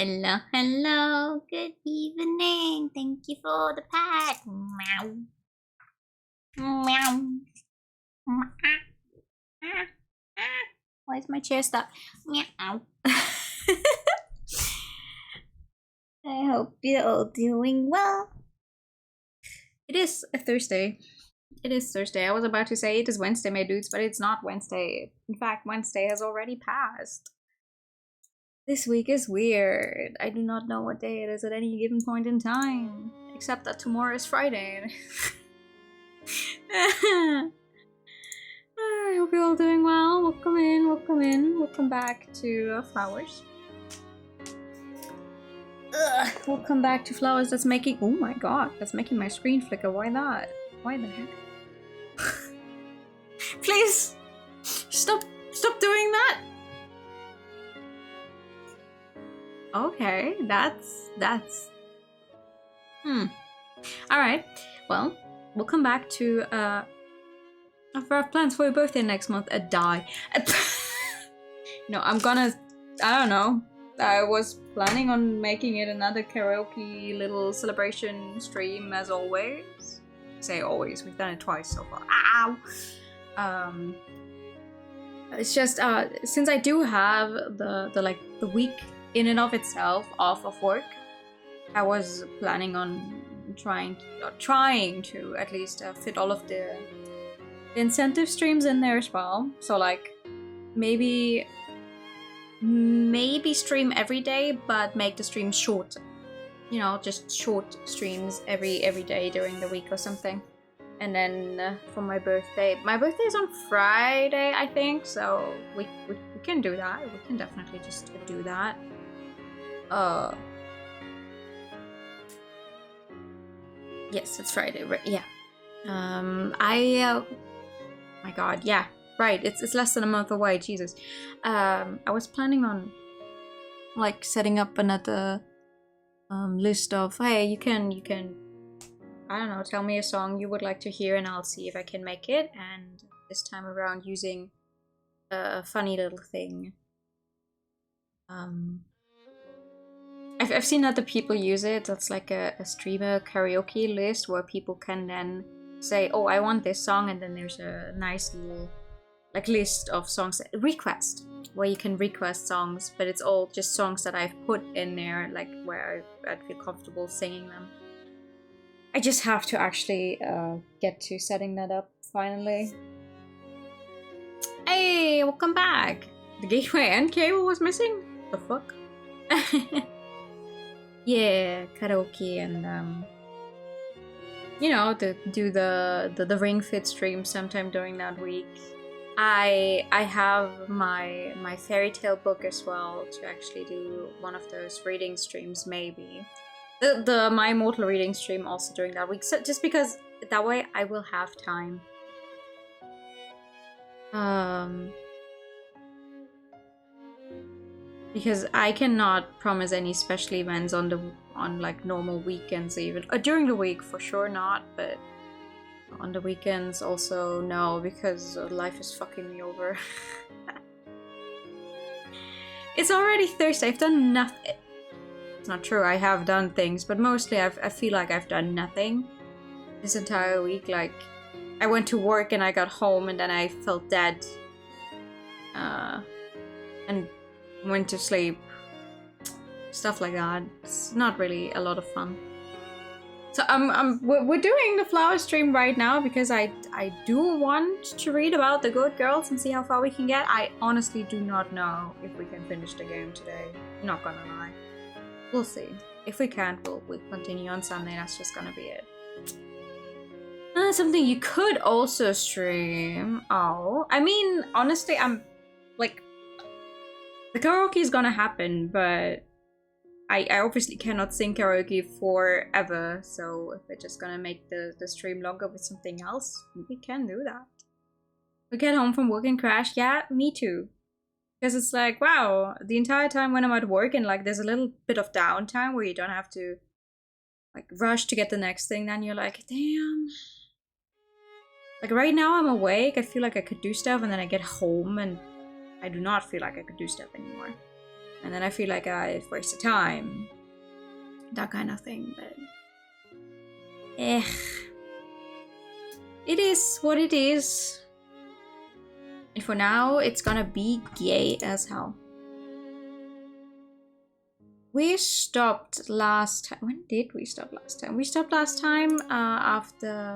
Hello, hello, good evening. Thank you for the pet. Meow. Meow. Why is my chair stuck? Meow. I hope you're all doing well. It is a Thursday. It is Thursday. I was about to say it is Wednesday, my dudes, but it's not Wednesday. In fact, Wednesday has already passed. This week is weird. I do not know what day it is at any given point in time. Except that tomorrow is Friday. I hope you're all doing well. Welcome in, welcome in. Welcome back to Flowers. Welcome back to Flowers. That's making... Oh my god, that's making my screen flicker. Why not? Why the heck? Please! Stop doing that! Okay, that's... Alright, well, we'll come back to, I have plans for your birthday next month. Die. No, I'm gonna... I don't know. I was planning on making it another karaoke little celebration stream as always. Say always, we've done it twice so far. Ow! It's just, since I do have the week in and of itself off of work, I was planning on trying to at least fit all of the incentive streams in there as well. So like maybe stream every day, but make the stream short. You know, just short streams every day during the week or something. And then for my birthday is on Friday, I think. So we can do that. We can definitely just do that. Yes, it's Friday, right? Yeah. My god, yeah, right. It's less than a month away. Jesus. I was planning on like setting up another list of, hey, you can I don't know, tell me a song you would like to hear, and I'll see if I can make it. And this time around, using a funny little thing. I've seen other people use it. It's like a streamer karaoke list where people can then say, oh, I want this song, and then there's a nice little like list of songs, request, where you can request songs, but it's all just songs that I've put in there, like where I'd feel comfortable singing them. I just have to actually get to setting that up finally. Hey, welcome back! The gateway and cable was missing? The fuck? Yeah, karaoke and you know, do the Ring Fit stream sometime during that week. I have my fairy tale book as well to actually do one of those reading streams, maybe. The My Immortal reading stream also during that week, so just because that way I will have time. Because I cannot promise any special events on like normal weekends even. During the week for sure not, but on the weekends also no, because life is fucking me over. It's already Thursday. I've done nothing. It's not true, I have done things, but mostly I feel like I've done nothing this entire week. Like, I went to work and I got home and then I felt dead. And went to sleep. Stuff like that. It's not really a lot of fun. So we're doing the flower stream right now because I do want to read about the good girls and see how far we can get. I honestly do not know if we can finish the game today. Not gonna lie. We'll see. If we can't, we'll continue on Sunday. That's just gonna be it. Something you could also stream. Oh, I mean, honestly, I'm like, the karaoke is gonna happen, but I obviously cannot sing karaoke forever. So if we're just gonna make the stream longer with something else, we can do that. We get home from work and crash. Yeah, me too. Because it's like, wow, the entire time when I'm at work and like there's a little bit of downtime where you don't have to like rush to get the next thing, then you're like, damn. Like right now I'm awake, I feel like I could do stuff, and then I get home and I do not feel like I could do stuff anymore. And then I feel like I wasted time. That kind of thing, but... It is what it is. And for now, it's gonna be gay as hell. We stopped last time. When did we stop last time? We stopped last time after...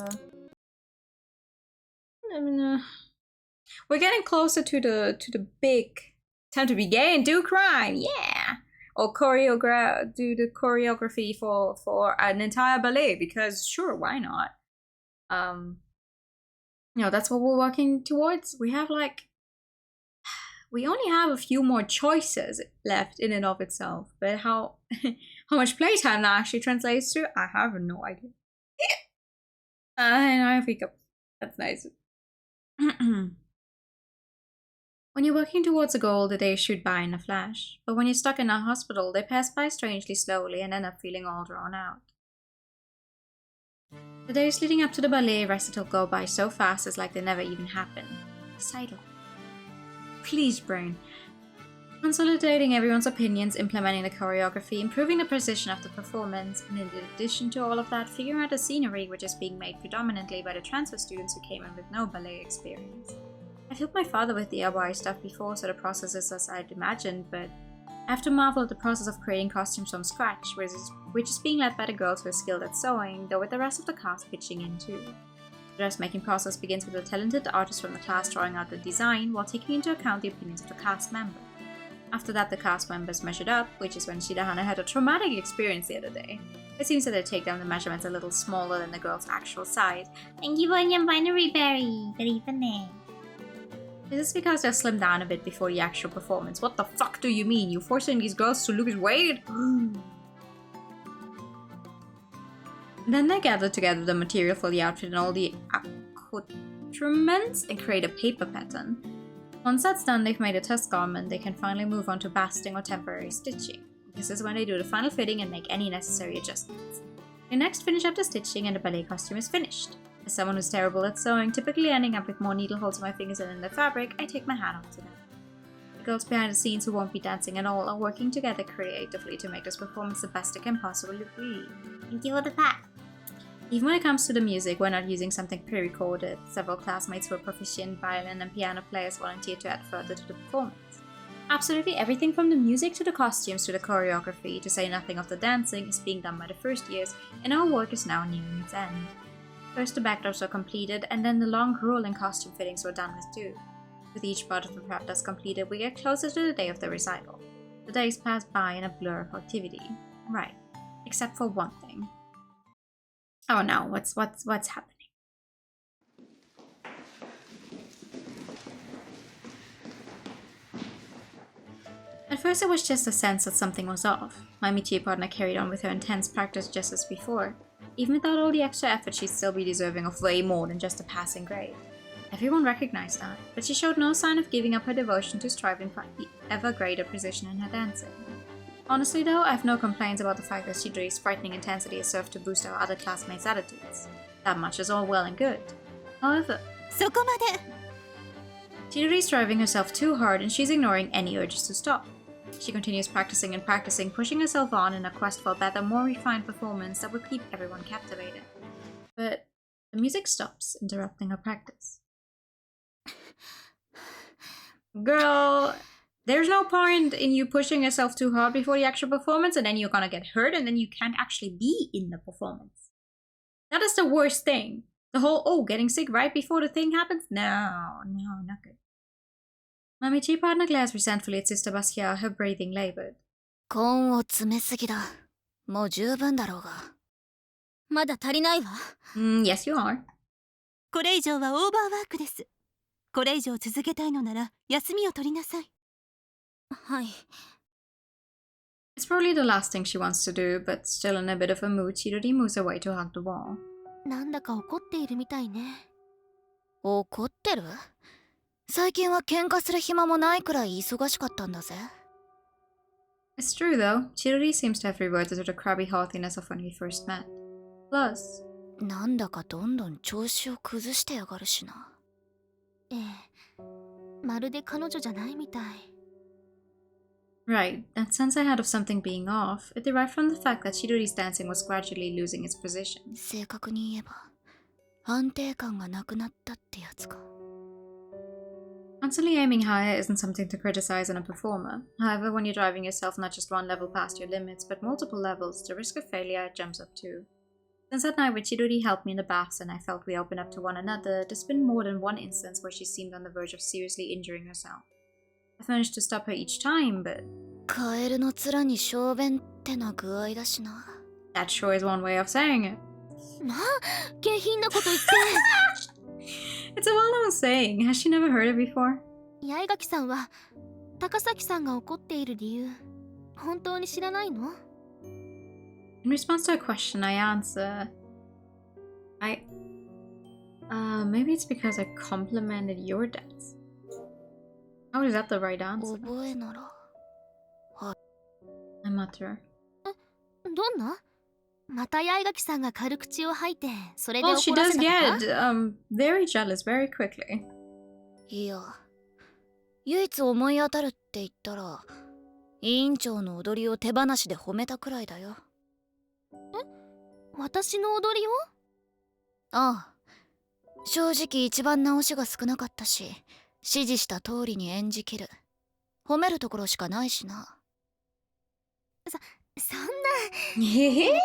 we're getting closer to the big time to be gay and do crime, yeah! Or do the choreography for an entire ballet, because sure, why not? That's what we're working towards. We have we only have a few more choices left in and of itself, but how much playtime that actually translates to, I have no idea. And I wake up. That's nice. When you're working towards a goal, the days shoot by in a flash. But when you're stuck in a hospital, they pass by strangely slowly and end up feeling all drawn out. The days leading up to the ballet recital go by so fast it's like they never even happened. Recital. Please, brain. Consolidating everyone's opinions, implementing the choreography, improving the precision of the performance, and in addition to all of that, figuring out the scenery, which is being made predominantly by the transfer students who came in with no ballet experience. I've helped my father with DIY stuff before, so the process is as I'd imagined, but I have to marvel at the process of creating costumes from scratch, which is being led by the girls who are skilled at sewing, though with the rest of the cast pitching in too. The dressmaking process begins with a talented artist from the class drawing out the design, while taking into account the opinions of the cast member. After that, the cast members measured up, which is when Shirahane had a traumatic experience the other day. It seems that they take down the measurements a little smaller than the girl's actual size. Thank you for your binary berry. Good evening. This is because they'll slim down a bit before the actual performance. What the fuck do you mean? You're forcing these girls to lose weight? Then they gather together the material for the outfit and all the accoutrements and create a paper pattern. Once that's done, they've made a test garment, they can finally move on to basting or temporary stitching. This is when they do the final fitting and make any necessary adjustments. They next finish up the stitching and the ballet costume is finished. As someone who's terrible at sewing, typically ending up with more needle holes in my fingers than in the fabric, I take my hat off to them. The girls behind the scenes who won't be dancing at all are working together creatively to make this performance the best it can possibly be. Thank you for the pat! Even when it comes to the music, we're not using something pre-recorded. Several classmates who are proficient violin and piano players volunteered to add further to the performance. Absolutely everything from the music to the costumes to the choreography, to say nothing of the dancing, is being done by the first years, and our work is now nearing its end. First the backdrops were completed, and then the long grueling costume fittings were done with too. With each part of the prep that's completed, we get closer to the day of the recital. The days pass by in a blur of activity. Right. Except for one thing. Oh no, what's happening? At first it was just a sense that something was off. My métier partner carried on with her intense practice just as before. Even without all the extra effort, she'd still be deserving of way more than just a passing grade. Everyone recognized that, but she showed no sign of giving up her devotion to striving for the ever greater precision in her dancing. Honestly though, I have no complaints about the fact that Chidori's frightening intensity has served to boost our other classmates' attitudes. That much is all well and good. However, Chidori's driving herself too hard and she's ignoring any urges to stop. She continues practicing and practicing, pushing herself on in a quest for a better, more refined performance that will keep everyone captivated. But the music stops, interrupting her practice. Girl, there's no point in you pushing yourself too hard before the actual performance and then you're gonna get hurt and then you can't actually be in the performance. That is the worst thing. The whole, getting sick right before the thing happens? No, not good. My métier partner glares resentfully at Sister Basquiat, her breathing labored. 根を詰めすぎだ。もう十分だろうが。まだ足りないわ。Yes, you are. これ以上はオーバーワークです。これ以上続けたいのなら休みを取りなさい。はい。It's probably the last thing she wants to do, but still in a bit of a mood, Chidori moves away to hug the wall. なんだか怒っているみたいね。怒ってる？最近は喧嘩する暇もないくらい忙しかったんだぜ。It's true though, Chidori seems to have reverted to the crabby haughtiness of when we first met. Plus, なんだかどんどん調子を崩してやがるしな。ええ、まるで彼女じゃないみたい。Right, that sense I had of something being off, it derived from the fact that Chidori's dancing was gradually losing its position. 正確に言えば安定感がなくなったってやつか。 Constantly aiming higher isn't something to criticize in a performer. However, when you're driving yourself not just one level past your limits, but multiple levels, the risk of failure jumps up too. Since that night when Chidori helped me in the baths and I felt we opened up to one another, there's been more than one instance where she seemed on the verge of seriously injuring herself. I've managed to stop her each time, but カエルの面に小便ってな具合だしな。 that sure is one way of saying it. なあ、下品なこと言って。 It's a well-known saying. Has she never heard it before? 八重垣さんは高崎さんが怒っている理由、本当に知らないの？ In response to a question, I answer, maybe it's because I complimented your dance. How is that the right answer? 覚えなら。I mutter. どんな？また八重垣さんが軽口を吐いて、それで Well, she 怒ら does せたとか？ get, very jealous very quickly. いや、唯一思い当たるって言ったら、委員長の踊りを手放しで褒めたくらいだよ。え？私の踊りを？ああ。正直一番直しが少なかったし、指示した通りに演じきる。褒めるところしかないしな。そんな、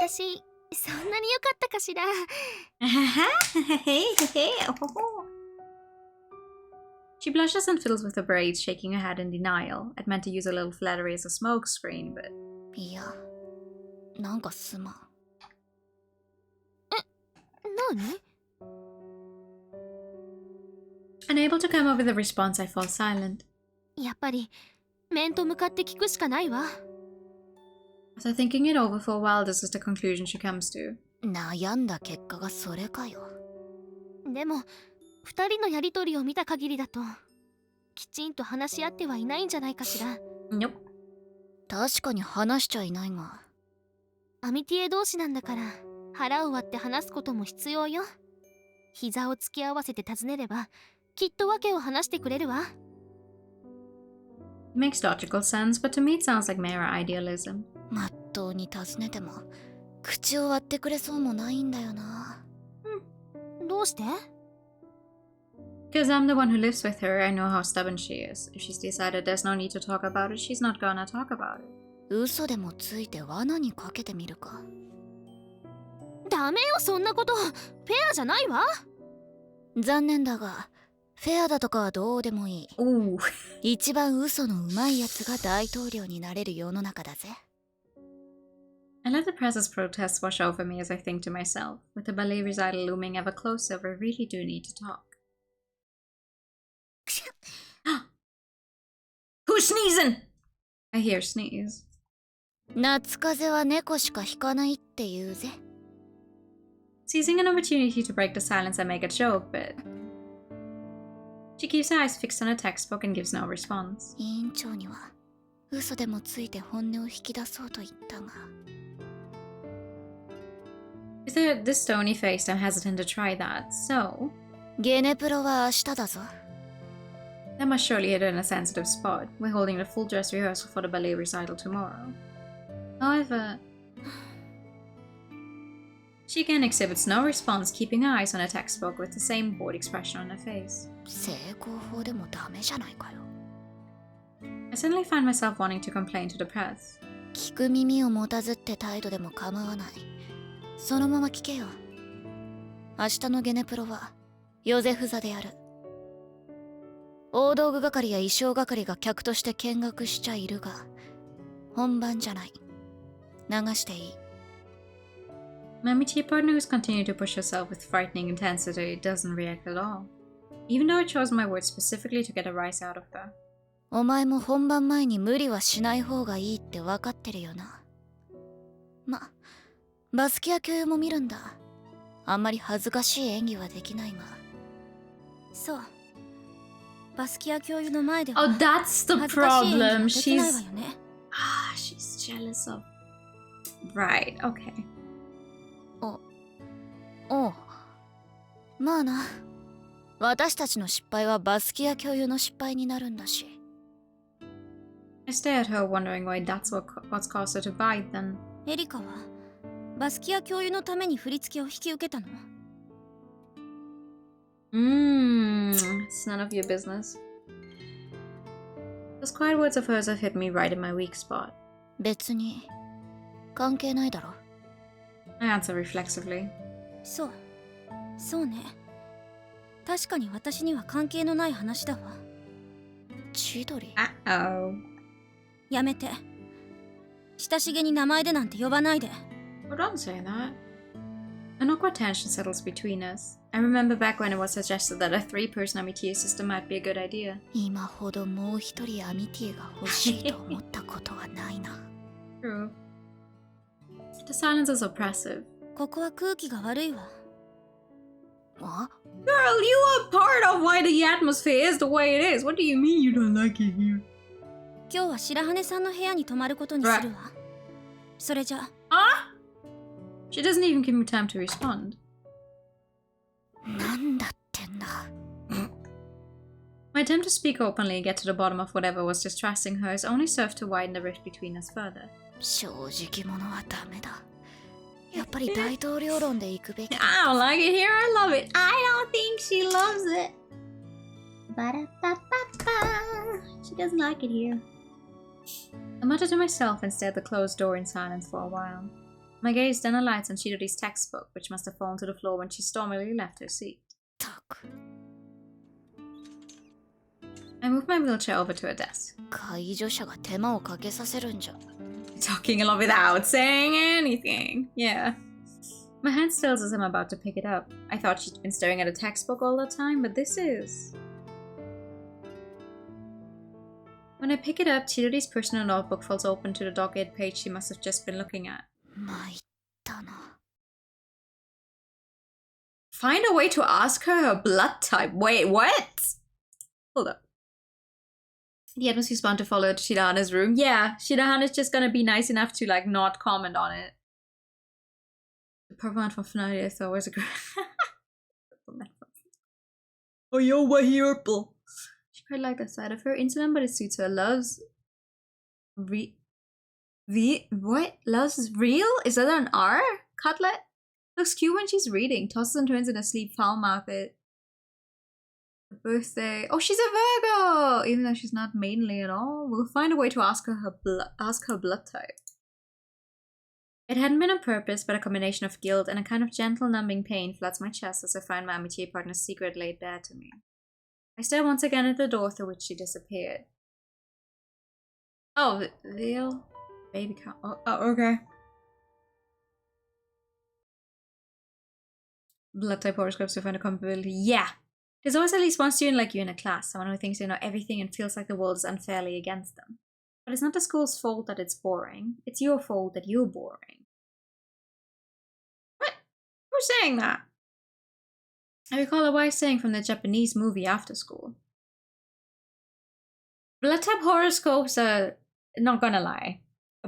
私、そんなに良かったかしら。She blushes and fiddles with her braids, shaking her head in denial. I'd meant to use a little flattery as a smokescreen, but... いや、なんかすまん。何？ Unable to come up with a response, I fall silent. やっぱり、面と向かって聞くしかないわ。After thinking it over for a while, this is the conclusion she comes to. 悩んだ結果がそれかよ。でも、二人のやりとりを見た限りだと、きちんと話し合ってはいないんじゃないかしら。Nope. 確かに話しちゃいないが。アミティエ同士なんだから、腹を割って話すことも必要よ。膝を突き合わせて尋ねれば、きっと訳を話してくれるわ。It makes logical sense, but to me it sounds like mere idealism. まっとうに尋ねても、口を割ってくれそうもないんだよな。どうして？ Because I'm the one who lives with her, I know how stubborn she is. If she's decided there's no need to talk about it, she's not gonna talk about it. 嘘でもついて罠にかけてみるか。ダメよ、そんなこと。フェアじゃないわ。残念だが、フェアだとかはどうでもいい。Ooh. 一番嘘のうまいやつが大統領になれる世の中だぜ。I let the press's protests wash over me as I think to myself. With the ballet recital looming ever closer, we really do need to talk. Who's sneezing? I hear sneeze. 夏風邪は猫しか引かないって言うぜ。Seizing an opportunity to break the silence, I make a joke, but... She keeps her eyes fixed on a textbook and gives no response. 委員長には嘘でもついて本音を引き出そうと言ったが。With this stony face, I'm hesitant to try that, so... ゲネプロは明日だぞ。That must surely hit in a sensitive spot. We're holding a full dress rehearsal for the ballet recital tomorrow. However... She again exhibits no response, keeping her eyes on her textbook with the same bored expression on her face. 成功法でもダメじゃないかよ。I suddenly find myself wanting to complain to the press. 聞く耳を持たずって態度でも構わない。そのまま聞けよ。明日のゲネプロはヨゼフ座である。大道具係や衣装係が客として見学しちゃいるが、本番じゃない。流していい。My meteor partner, who's continued to push herself with frightening intensity, doesn't react at all. Even though I chose my words specifically to get a rise out of her. お前も本番前に無理はしない方がいいって分かってるよな。ま、バスキア教諭も見るんだ。あんまり恥ずかしい演技はできないが。そう。バスキア教諭の前では Oh, that's the 恥ずかしい演技は problem. できないわ She's... よね。she's jealous of... Right, okay. おう。まあな。私たちの失敗はバスキア教諭の失敗になるんだし。I I stare at her, wondering why that's what's caused her to bite then. エリカはバスキア教諭のために振り付けを引き受けたの？ It's none of your business. Those quiet words of hers have hit me right in my weak spot. 別に関係ないだろ。 I answer reflexively. そうね。確かに私には関係のない話だわ。千鳥。Uh-oh. やめて。親しげに名前でなんて呼ばないで。 Oh, don't say that. An awkward tension settles between us. I remember back when it was suggested that a 3-person amitié system might be a good idea. 今ほどもう一人アミティが欲しいと思ったことはないな。True. The silence is oppressive. ここは空気が悪いわ。あ？ Girl, you are part of why the atmosphere is the way it is. What do you mean you don't like it here? 今日は白羽さんの部屋に泊まることにするわ。それじゃ。Ah? She doesn't even give me time to respond. なんだってんだ。My attempt to speak openly and get to the bottom of whatever was distressing her has only served to widen the rift between us further. 正直者はダメだ。やっぱり大統領論で行くべき。I don't like it here, I love it. I don't think she loves it. Ba-da-ba-ba-ba. She doesn't like it here. I muttered to myself and stared at the closed door in silence for a while. My gaze then alights on Chidori's textbook, which must have fallen to the floor when she stormily left her seat. I moved my wheelchair over to her desk. 介助者が手間をかけさせるんじゃ。 Talking a lot without saying anything. Yeah. My hand stills as I'm about to pick it up. I thought she'd been staring at a textbook all the time, but this is... When I pick it up, Chidori's personal notebook falls open to the dog-eared page she must have just been looking at. 参ったな。 Find a way to ask her her blood type. Wait, what? Hold up. The atmosphere spawned to follow her to Shirahana's room. Yeah, Shirahana's just gonna be nice enough to, like, not comment on it. The purple man from Fnatic I thought was a great... Oh, yo, what purple? She quite liked that side of her. Insolent, but it suits her. Loves... What? Loves real? Is that an R? Cutlet? Looks cute when she's reading. Tosses and turns in her sleep, foul-mouthed it. Birthday. Oh, she's a Virgo! Even though she's not maidenly at all. We'll find a way to ask her blood type. It hadn't been on purpose, but a combination of guilt and a kind of gentle numbing pain floods my chest as I find my amitié partner's secret laid bare to me. I stare once again at the door through which she disappeared. Oh, veil? Baby cow. Oh, okay. Blood type horoscopes to find a compatibility. Yeah! There's always at least one student like you in a class, someone who thinks they know everything and feels like the world is unfairly against them. But it's not the school's fault that it's boring. It's your fault that you're boring. What? Who's saying that? I recall a wise saying from the Japanese movie After School. Blood type horoscopes are, not gonna lie,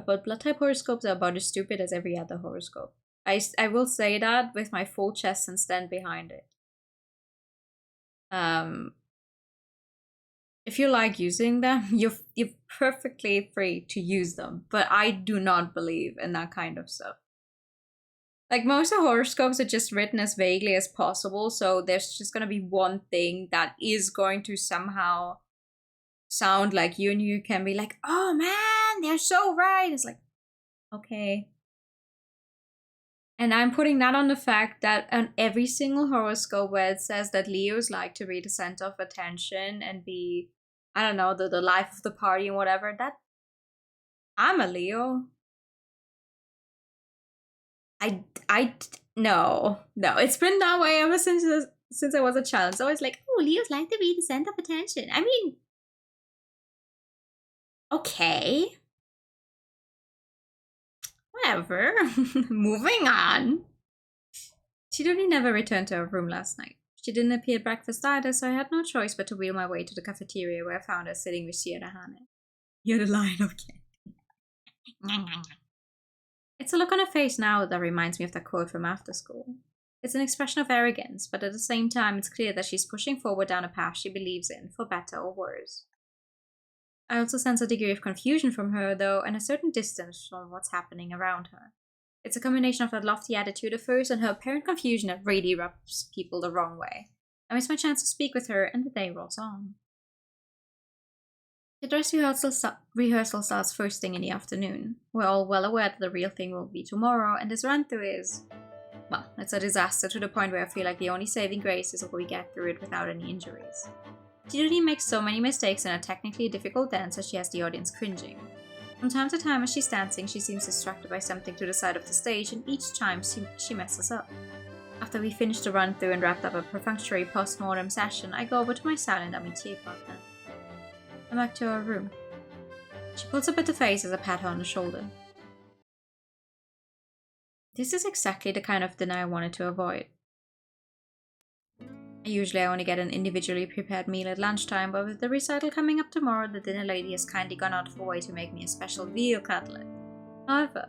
but blood type horoscopes are about as stupid as every other horoscope. I will say that with my full chest and stand behind it. If you like using them, you're perfectly free to use them. But I do not believe in that kind of stuff. Like, most of horoscopes are just written as vaguely as possible, so there's just gonna be one thing that is going to somehow sound like you, and you can be like, oh man, they're so right. It's like, okay. And I'm putting that on the fact that on every single horoscope where it says that Leos like to be the center of attention and be, I don't know, the life of the party and whatever, that I'm a Leo. No, it's been that way ever since I was a child. It's always like, oh, Leos like to be the center of attention. I mean, okay. Whatever. Moving on. Chidori never returned to her room last night. She didn't appear at breakfast either, so I had no choice but to wheel my way to the cafeteria where I found her sitting with Shirahane. You're the lion of candy. It's a look on her face now that reminds me of that quote from After School. It's an expression of arrogance, but at the same time it's clear that she's pushing forward down a path she believes in, for better or worse. I also sense a degree of confusion from her, though, and a certain distance from what's happening around her. It's a combination of that lofty attitude of hers and her apparent confusion that really rubs people the wrong way. I miss my chance to speak with her, and the day rolls on. The dress rehearsal starts first thing in the afternoon. We're all well aware that the real thing will be tomorrow, and this run-through is... well, it's a disaster to the point where I feel like the only saving grace is if we get through it without any injuries. Chidori makes so many mistakes in a technically difficult dance that she has the audience cringing. From time to time as she's dancing, she seems distracted by something to the side of the stage, and each time she messes up. After we finish the run-through and wrapped up a perfunctory post-mortem session, I go over to my silent amitié partner. I'm back to our room. She pulls up at the face as I pat her on the shoulder. This is exactly the kind of dinner I wanted to avoid. Usually I only get an individually prepared meal at lunchtime, but with the recital coming up tomorrow, the dinner lady has kindly gone out of her way to make me a special veal cutlet. However...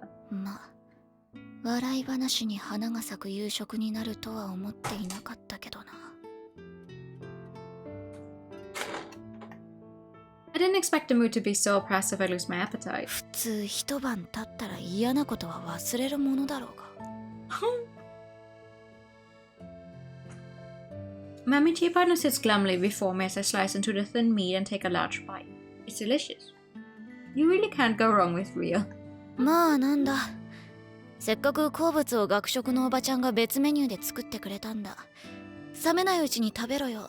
笑い話に花が咲く夕食になるとは思っていなかったけどな。I didn't expect the mood to be so oppressive I lose my appetite. 普通一晩経ったら嫌なことは忘れるものだろうが。My amitié partner sits glumly before me as I slice into the thin meat and take a large bite. It's delicious. You really can't go wrong with veal. まあなんだ。せっかく好物を学食のおばちゃんが別メニューで作ってくれたんだ。冷めないうちに食べろよ。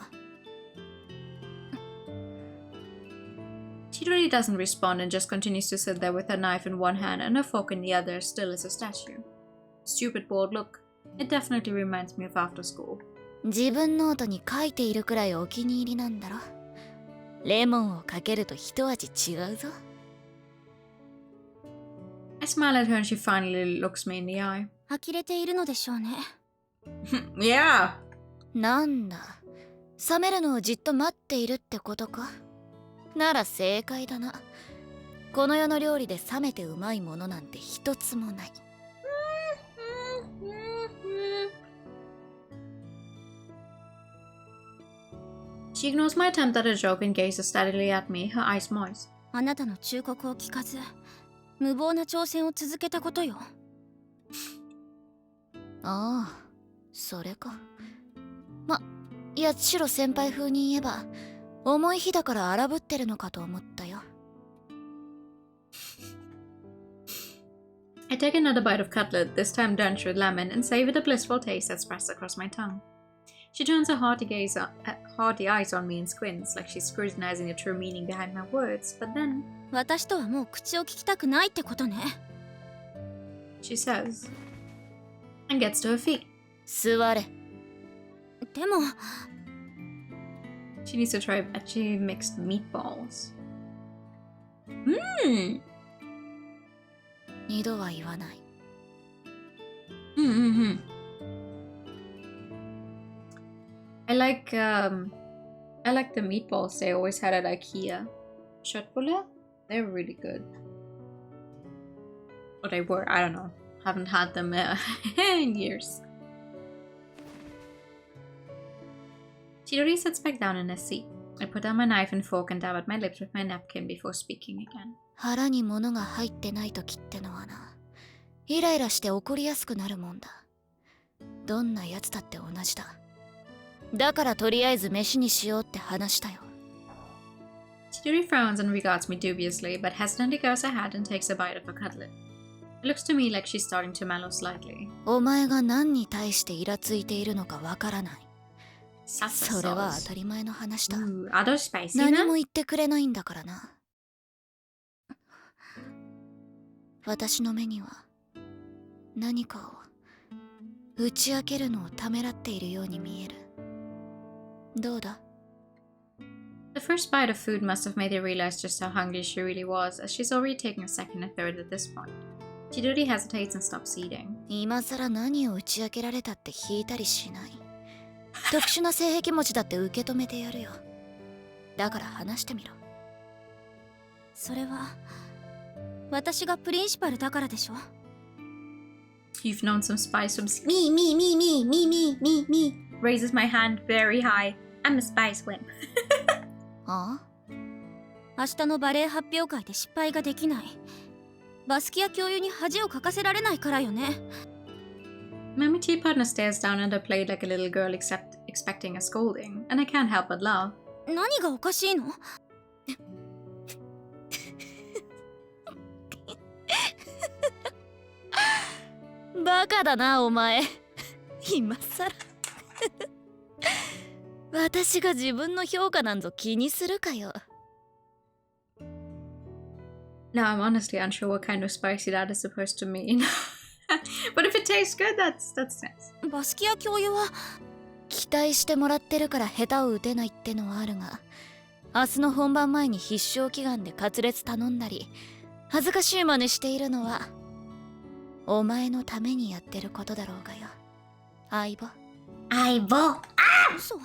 Chidori doesn't respond and just continues to sit there with her knife in one hand and her fork in the other, still as a statue. Stupid bored look. It definitely reminds me of after school. 自分ノートに書いているくらいお気に入りなんだろ。レモンをかけると一味違うぞ。I smile at her and she finally looks me in the eye. 呆れているのでしょうね。Yeah! なんだ。冷めるのをじっと待っているってことか。なら正解だな。この世の料理で冷めてうまいものなんて一つもない。She ignores my attempt at a joke and gazes steadily at me, her eyes moist. あなたの忠告を聞かず、無謀な挑戦を続けたことよ。ああ、それか。八代先輩風に言えば、重い日だから荒ぶってるのかと思ったよ。I take another bite of cutlet, this time drenched with lemon, and savor the blissful taste that spreads across my tongue. She turns her hearty eyes on me and squints, like she's scrutinizing the true meaning behind my words, but then... 私とはもう口を聞きたくないってことね。She says, and gets to her feet. 座れ。でも... She needs to try veggie mixed meatballs. 二度は言わない。I like the meatballs they always had at IKEA. Köttbullar? They're really good. Or they were, I don't know. Haven't had them in years. Chidori sits back down in her seat. I put down my knife and fork and dab at my lips with my napkin before speaking again. 腹に物が入ってない時ってのはな、イライラして怒りやすくなるもんだ。どんなやつだって同じだ。だからとりあえず飯にしようって話したよ。Chidori frowns and regards me dubiously, but hesitantly goes ahead and takes a bite of a cutlet. It looks to me like she's starting to mellow slightly. お前が何に対してイラついているのかわからない。それは当たり前の話だ。spicy 何も言ってくれないんだからな。私の目には何かを打ち明けるのをためらっているように見える。どうだ？ The first bite of food must have made her realize just how hungry she really was, as she's already taken a second and third at this point. Chidori hesitates and stops eating. 今さら何を打ち明けられたって引いたりしない。特殊な性癖持ちだって受け止めてやるよ。だから話してみろ。それは私がプリンシパルだからでしょ。 You've known some spies from me, raises my hand very high. I'm a spice wimp. ああ？明日のバレエ発表会で失敗ができない。バスキア教諭に恥をかかせられないからよね。My tea partner stares down at her plate like a little girl expecting a scolding, and I can't help but laugh. 何がおかしいの？バカだなお前。今さら私が自分の評価なんぞ気にするかよ。No, I'm honestly unsure what kind of spicy that is supposed to mean. But if it tastes good, that's nice. バスキア教諭は期待してもらってるから下手を打てないってのはあるが、明日の本番前に必勝祈願でカツレツ頼んだり恥ずかしい真似しているのはお前のためにやってることだろうがよ、相棒。相棒。嘘。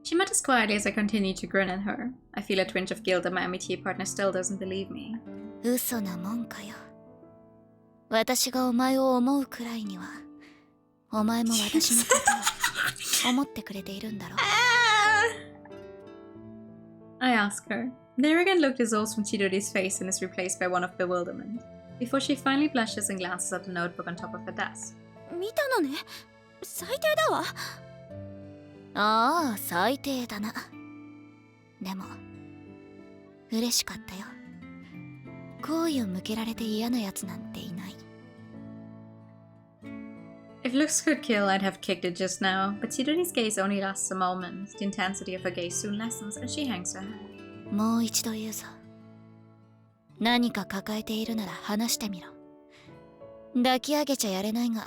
She mutters quietly as I continue to grin at her. I feel a twinge of guilt that my MT partner still doesn't believe me. 嘘なもんかよ。私がお前を思うくらいには、お前も私のことを思ってくれているんだろう。I ask her. The arrogant look dissolves from Chidori's face and is replaced by one of bewilderment, before she finally blushes and glances at the notebook on top of her desk. 見たのね。最低だわ。ああ、最低だな。でも嬉しかったよ。好意を向けられて嫌なやつなんていない。If looks could kill, I'd have kicked it just now, but Chidori's gaze only lasts a moment. The intensity of her gaze soon lessens, and she hangs her head. もう一度言うぞ。何か抱えているなら話してみろ。抱き上げちゃやれないが、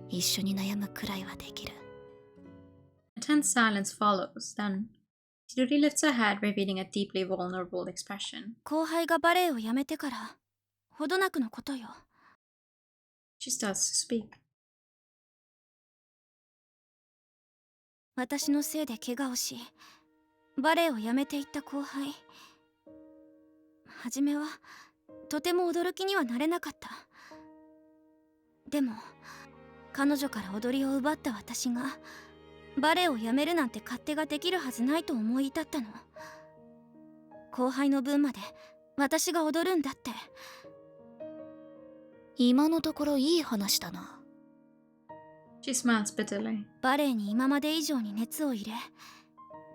一緒に悩むくらいはできる。A tense silence follows, then Chidori lifts her head, revealing a deeply vulnerable expression. 後輩がバレエをやめてからほどなくのことよ。She starts to speak. 私のせいで怪我をし、バレエをやめていった後輩。初めはとても驚きにはなれなかった。でも彼女から踊りを奪った私がバレエをやめるなんて勝手ができるはずないと思い至ったの。後輩の分まで私が踊るんだって。今のところいい話だな。She smiles bitterly. バレエに今まで以上に熱を入れ、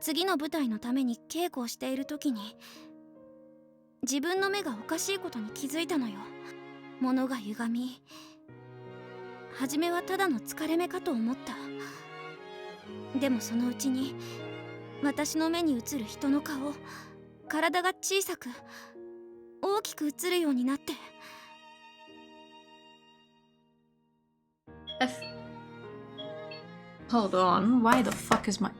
次の舞台のために稽古をしている時に自分の目がおかしいことに気づいたのよ。物が歪み、初めはただの疲れ目かと思った。でもそのうちに私の目に映る人の顔、体が小さく大きく映るようになって。Hold on, why the fuck is my...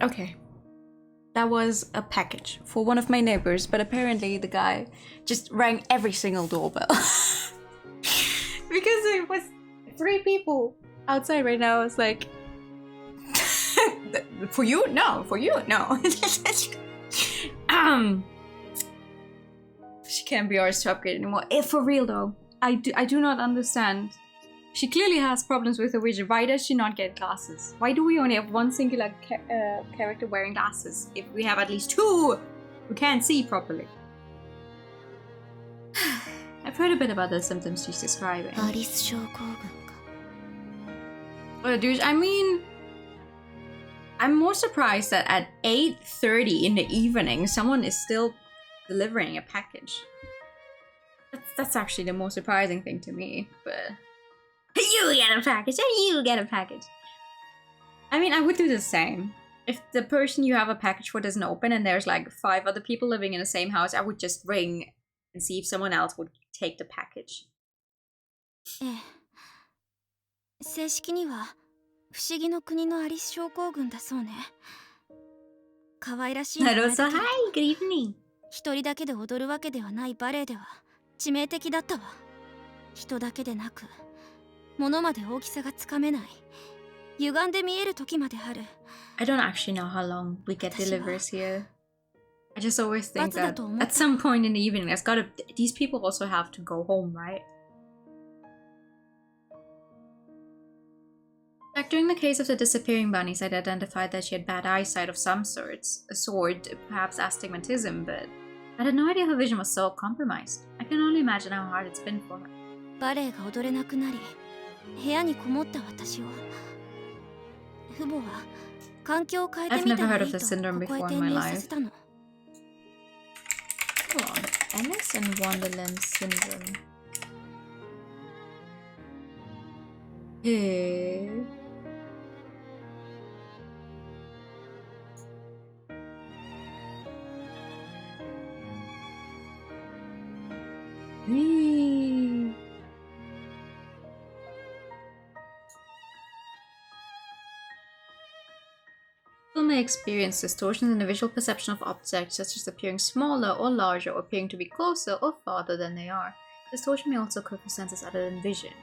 Okay. That was a package for one of my neighbors, but apparently the guy just rang every single doorbell. Because it was 3 people outside right now. It's like, for you? No. For you? No. She can't be ours to upgrade anymore. For real though, I do not understand. She clearly has problems with her vision. Why does she not get glasses? Why do we only have one singular character wearing glasses if we have at least 2 who can't see properly? I've heard a bit about the symptoms she's describing. Alice症候群か。Dude, I mean, I'm more surprised that at 8:30 in the evening, someone is still delivering a package. That's actually the most surprising thing to me, but... You get a package, and you get a package! I mean, I would do the same. If the person you have a package for doesn't open and there's like 5 other people living in the same house, I would just ring and see if someone else would take the package. 正式には不思議の国のアリス症候群だそうね。可愛らしい名前だけど、 Hi, good evening. 一人だけで踊るわけではないバレエでは致命的だったわ。人だけでなく、物まで大きさがつかめない。歪んで見える時まである。I don't actually know how long we get deliveries here. I just always think that at some point in the evening, these people also have to go home, right? Like during the case of the disappearing bunnies, I'd identified that she had bad eyesight of some sorts, a sort, perhaps astigmatism, but I had no idea her vision was so compromised. I can only imagine how hard it's been for her. バレエが踊れなくなり、部屋にこもった私を。父母は環境を変えてみたらいいとここへ転入させたの。Hold on, Alice in Wonderland syndrome. People may experience distortions in the visual perception of objects, such as appearing smaller or larger, or appearing to be closer or farther than they are. Distortion may also occur for senses other than vision.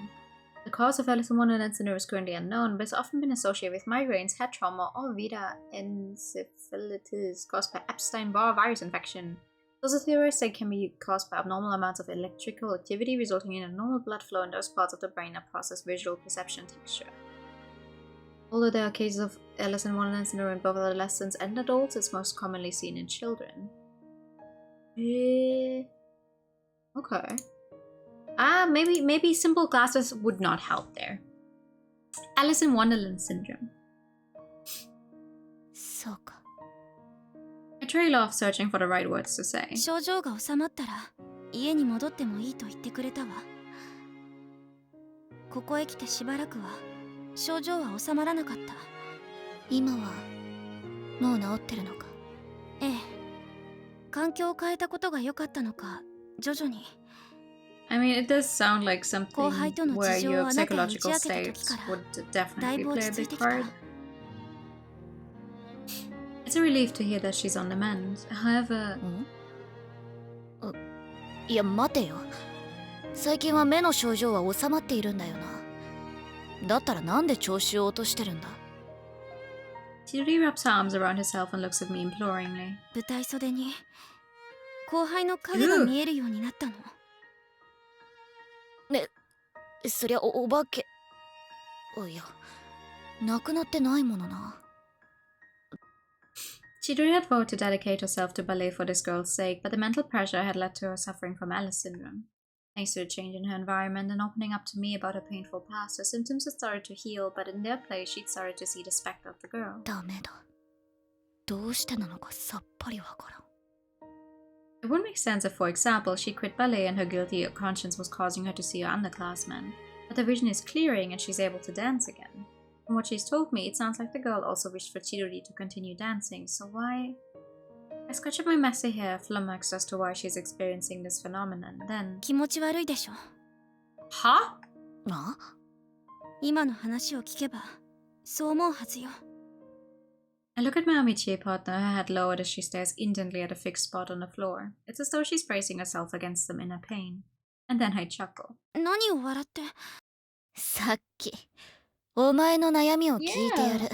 The cause of Alice in Wonderland syndrome is currently unknown, but it's often been associated with migraines, head trauma, or Vita encephalitis caused by Epstein-Barr virus infection. Those are theorized that it can be caused by abnormal amounts of electrical activity, resulting in abnormal blood flow in those parts of the brain that process visual perception texture. Although there are cases of Alice in Wonderland syndrome in both adolescents and adults, it's most commonly seen in children. Okay. Maybe simple glasses would not help there. Alice in Wonderland syndrome. そうか。I trail off searching for the right words to say. 症状が治まったら家に戻ってもいいと言ってくれたわ。ここへ来てしばらくは症状は治まらなかった。今はもう治ってるのか。ええ。環境を変えたことが良かったのか、徐々に。I mean, it does sound like something where your psychological states would definitely play a big part. It's a relief to hear that she's on the mend. However... いや、待てよ。最近は目の症状は治まっているんだよな。だったらなんで調子を落としてるんだ。Chidori wraps her arms around herself and looks at me imploringly. 舞台袖に後輩の影が見えるようになったの。ね、そりゃお化け。いや、なくなってないものな。Chidori had vowed to dedicate herself to ballet for this girl's sake, but the mental pressure had led to her suffering from Alice syndrome. Thanks to a change in her environment and opening up to me about her painful past, her symptoms had started to heal, but in their place, she'd started to see the specter of the girl. ダメだ。どうしてなのかさっぱりわからん。It would make sense if, for example, she quit ballet and her guilty conscience was causing her to see her underclassmen. But her vision is clearing and she's able to dance again. From what she's told me, it sounds like the girl also wished for Chidori to continue dancing, so why... I scratch up my messy hair, flummoxed as to why she's experiencing this phenomenon, then... 気持ち悪いでしょ。は？な？今の話を聞けば、そう思うはずよ。I look at my amitié partner, her head lowered as she stares intently at a fixed spot on the floor. It's as though she's bracing herself against some inner pain. And then I chuckle. 何を笑って。さっき、お前の悩みを聞いてやる。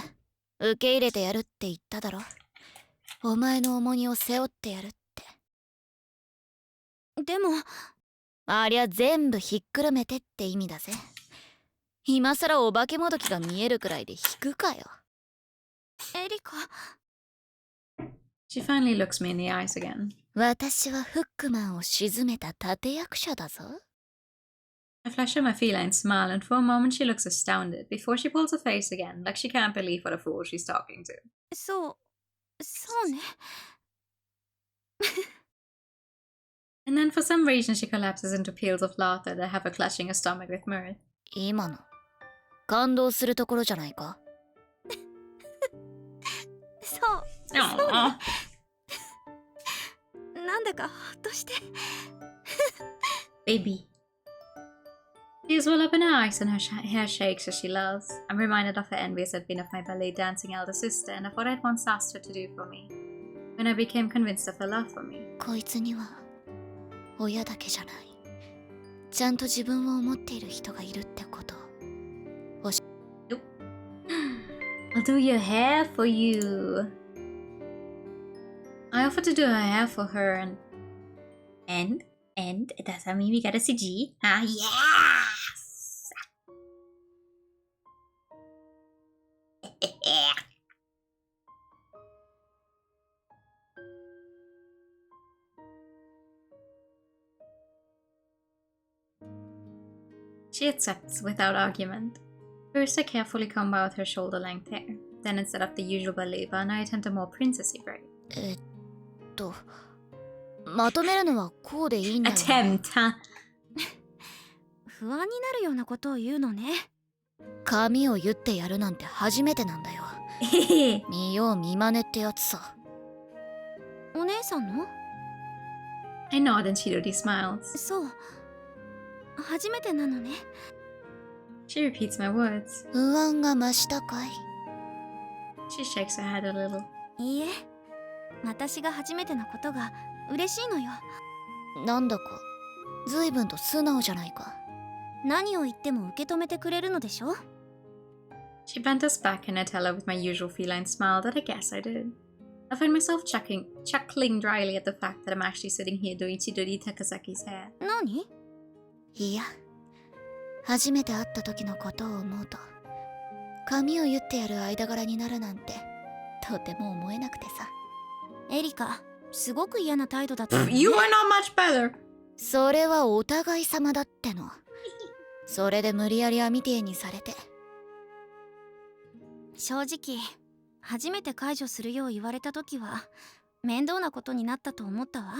受け入れてやるって言っただろ。お前の重荷を背負ってやるって。でも、ありゃ全部ひっくるめてって意味だぜ。今さらお化けもどきが見えるくらいで引くかよ。エリカ。She finally looks me in the eyes again. 私はフックマンを沈めた立役者だぞ。I flash her my feline smile, and for a moment she looks astounded, before she pulls her face again, like she can't believe what a fool she's talking to. そうね。 And then for some reason she collapses into peals of laughter that have her clutching her stomach with mirth. 今の感動するところじゃないか。そうね。 Aww. なんだかほっとして。 Baby. Tears well up in her eyes and her hair shakes as she laughs. I'm reminded of her envious advent of my ballet dancing elder sister and of what I'd once asked her to do for me, when I became convinced of her love for me. こいつには親だけじゃない。ちゃんと自分を思っている人がいるってこと。 I'll do your hair for you. I offered to do her hair for her and does that mean we got a CG? Ah, yes! She accepts without argument. First I carefully comb out her shoulder-length hair. Then instead of the usual ballet bun, I attempt a more princessy braid. まとめるのはこうでいいんだよ。 Attempt, huh? 不安になるようなことを言うのね。髪を言ってやるなんて初めてなんだよ。見よう見まねってやつさ。お姉さんの？ I nod and Shiro smiles. そう。初めてなのね。 She repeats my words. 不安が増したかい？ She shakes her head a little. いいえ。私が初めてなことが嬉しいのよ。なんだか随分と素直じゃないか。何を言っても受け止めてくれるのでしょ？ She banters back and I tell her with my usual feline smile that I guess I did. I find myself chuckling dryly at the fact that I'm actually sitting here doing Chidori Takasaki's hair. 何？いや、初めて会った時のことを思うと、髪を言ってやる間柄になるなんてとても思えなくてさ。エリカ、すごく嫌な態度だったよね。You are not much better. それはお互い様だっての。それで無理やり網手にされて。正直、初めて解除するよう言われた時は面倒なことになったと思ったわ。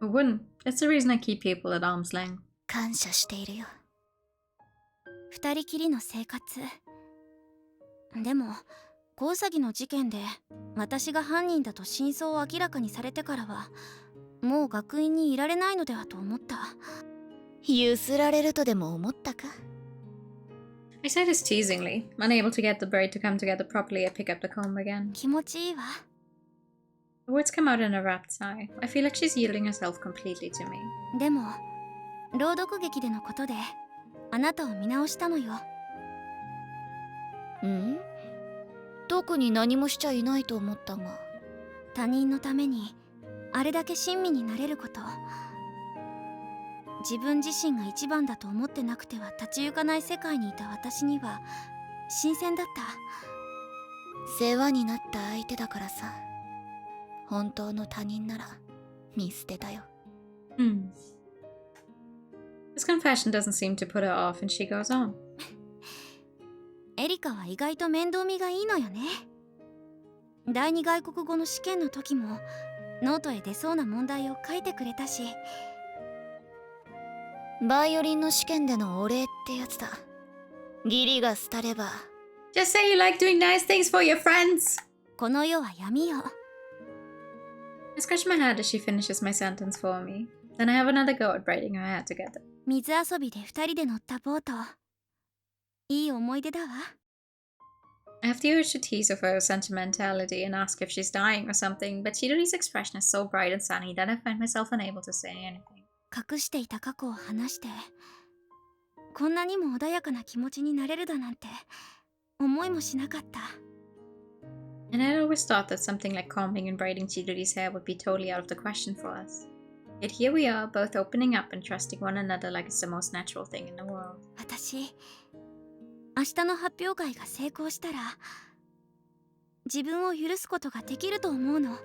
I wouldn't. That's the reason I keep people at arm's length. 感謝しているよ。二人きりの生活。でも、小ウサギの事件で私が犯人だと真相を明らかにされてからは、もう学院にいられないのではと思った。ゆすられるとでも思ったか？ I say this teasingly. Unable to get the braid to come together properly, I pick up the comb again. 気持ちいいわ。 The words come out in a rapt sigh. I feel like she's yielding herself completely to me. でも、朗読劇でのことであなたを見直したのよ。ん？特に何もしちゃいないと思ったが。他人のためにあれだけ親身になれること、自分自身が一番だと思ってなくては立ち行かない世界にいた私には新鮮だった。世話になった相手だからさ。本当の他人なら見捨てたよ。This confession doesn't seem to put her off and she goes on. エリカは意外と面倒見がいいのよね。第二外国語の試験の時もノートへ出そうな問題を書いてくれたし、バイオリンの試験でのお礼ってやつだ。義理が廃れば Just say you like doing nice things for your friends. この世は闇よ。 I scratch my head as she finishes my sentence for me. Then I have another go at braiding her hair together. 水遊びで二人で乗ったボート、いい思い出だわ。 I have the urge to tease of her sentimentality and ask if she's dying or something, but Chidori's expression is so bright and sunny that I find myself unable to say anything. 隠していた過去を話して、こんなにも穏やかな気持ちになれるだなんて思いもしなかった。 And I'd always thought that something like combing and braiding Chidori's hair would be totally out of the question for us. Yet here we are, both opening up and trusting one another like it's the most natural thing in the world. 私、明日の発表会が成功したら、自分を許すことができると思うの。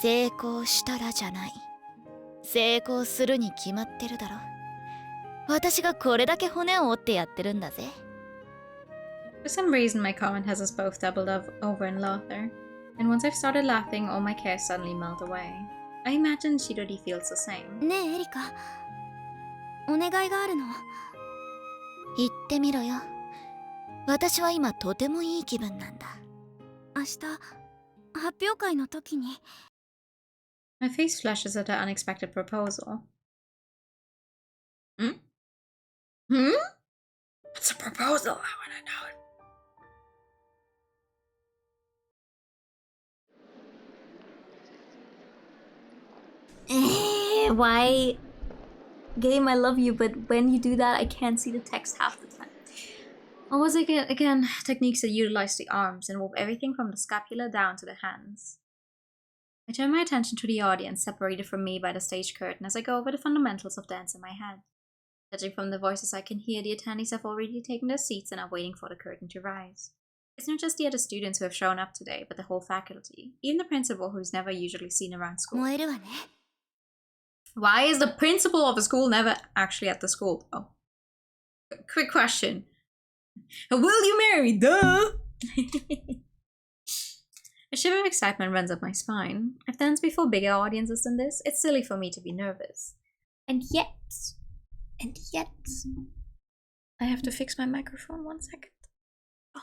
成功したらじゃない。成功するに決まってるだろ。私がこれだけ骨を折ってやってるんだぜ。For some reason, my comment has us both doubled over in laughter, and once I've started laughing, all my cares suddenly melt away. I imagine Shirori feels the same. ねえエリカ、お願いがあるの。言ってみろよ。私は今とてもいい気分なんだ。明日発表会の時に。My face flushes at her unexpected proposal. Hmm? Hmm? What's a proposal? I wanna know it. Why? Game, I love you, but when you do that, I can't see the text half the time. Almost again, techniques that utilize the arms and move everything from the scapula down to the hands. I turn my attention to the audience, separated from me by the stage curtain, as I go over the fundamentals of dance in my head. Judging from the voices I can hear, the attendees have already taken their seats and are waiting for the curtain to rise. It's not just the other students who have shown up today, but the whole faculty, even the principal who's never usually seen around school. 燃えるわね。 Why is the principal of a school never actually at the school? Oh. Quick question. Will you marry? Duh! A shiver of excitement runs up my spine. I've danced before bigger audiences than this. It's silly for me to be nervous. And yet, I have to fix my microphone 1 second. Oh.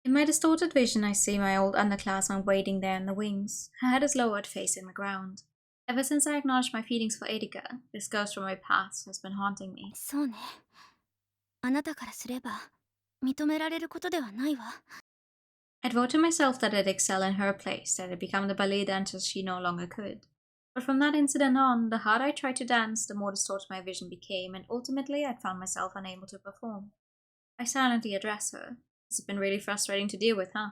In my distorted vision, I see my old underclassman waiting there in the wings. Her head is lowered, facing the ground. Ever since I acknowledged my feelings for Erika, this ghost from my past has been haunting me. そうね。あなたからすれば認められることではないわ。I'd vote to myself that I'd excel in her place, that I'd become the ballet dancer she no longer could. But from that incident on, the harder I tried to dance, the more distorted my vision became, and ultimately I'd found myself unable to perform. I silently address her. This has been really frustrating to deal with, huh?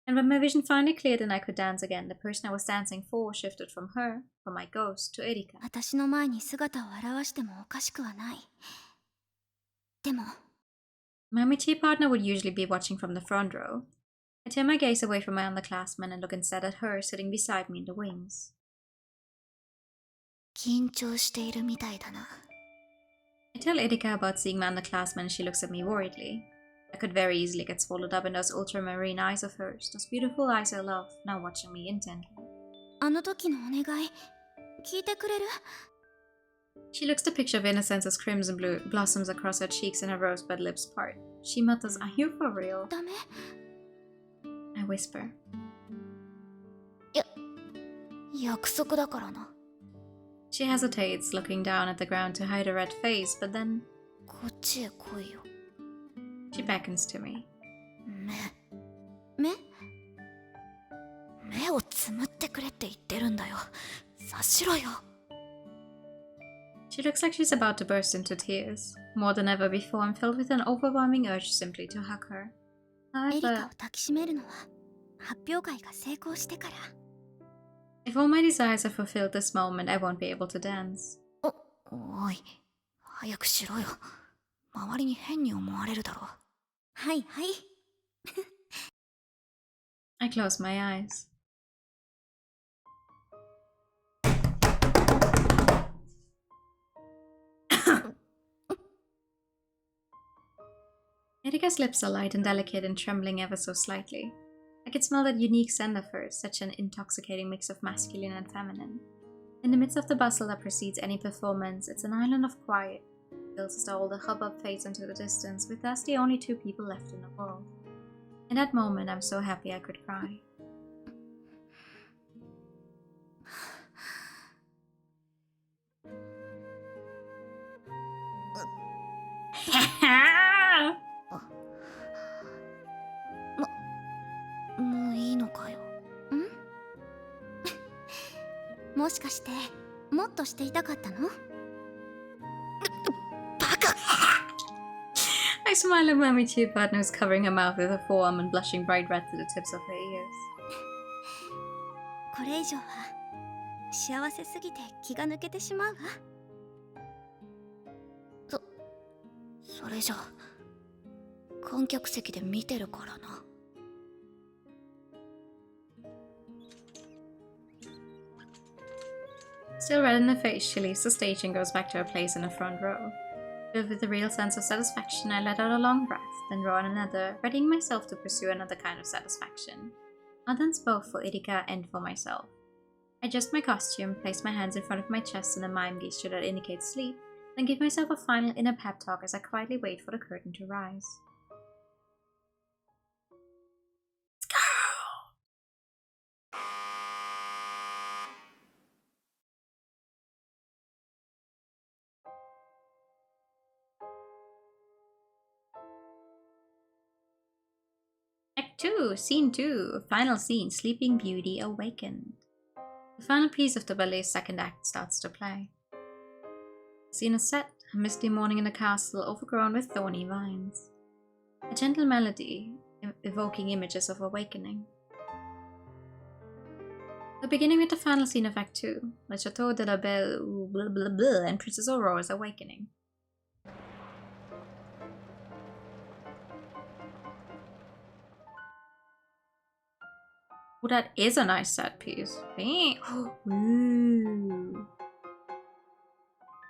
And when my vision finally cleared and I could dance again, the person I was dancing for shifted from her, from my ghost, to Erika. 私の前に姿を現してもおかしくはない。でも、 My mature partner would usually be watching from the front row. I turn my gaze away from my underclassmen and look instead at her sitting beside me in the wings. 緊張しているみたいだな。 I tell Erika about seeing my underclassmen and she looks at me worriedly. I could very easily get swallowed up in those ultramarine eyes of hers, those beautiful eyes I love, now watching me intently. あの時のお願い、聞いてくれる？ She looks the picture of innocence as crimson blue blossoms across her cheeks and her rosebud lips part. She mutters, "Are you for real?" ダメ？ I whisper. 約束だからな。 She hesitates, looking down at the ground to hide her red face, but then こっちへ来いよ。 she beckons to me. 目をつむってくれって言ってるんだよ。察しろよ。 She looks like she's about to burst into tears. More than ever before, I'm filled with an overwhelming urge simply to hug her. エリカを However, 抱きしめるのは発表会が成功してから。 if all my desires are fulfilled this moment, I won't be able to dance. おい、早くしろよ。周りに変に思われるだろう。はいはい。I close my eyes. Erika's lips are light and delicate and trembling ever so slightly. I could smell that unique scent of hers, such an intoxicating mix of masculine and feminine. In the midst of the bustle that precedes any performance, it's an island of quiet. It feels as though all the hubbub fades into the distance, with us the only two people left in the world. In that moment, I'm so happy I could cry.もういいのかよ。ん？もしかしてもっとしていたかったの？ I smile at my mature partner who's covering her mouth with her forearm and blushing bright red to the tips of her ears. これ以上は幸せすぎて気が抜けてしまうわ。それじゃ観客席で見てるからな。Still red in the face, she leaves the stage and goes back to her place in the front row. Filled with a real sense of satisfaction, I let out a long breath, then draw in another, readying myself to pursue another kind of satisfaction. Not dance both for Erika and for myself. I adjust my costume, place my hands in front of my chest in a mime gesture that indicates sleep, then give myself a final inner pep talk as I quietly wait for the curtain to rise. Act 2, Scene 2, Final Scene, Sleeping Beauty Awakened. The final piece of the ballet's second act starts to play. The scene is set, a misty morning in a castle overgrown with thorny vines. A gentle melody, evoking images of awakening. We're beginning with the final scene of Act 2, Le Chateau de la Belle blah, blah, blah, and Princess Aurora's awakening. Oh, that is a nice set piece. Ooh.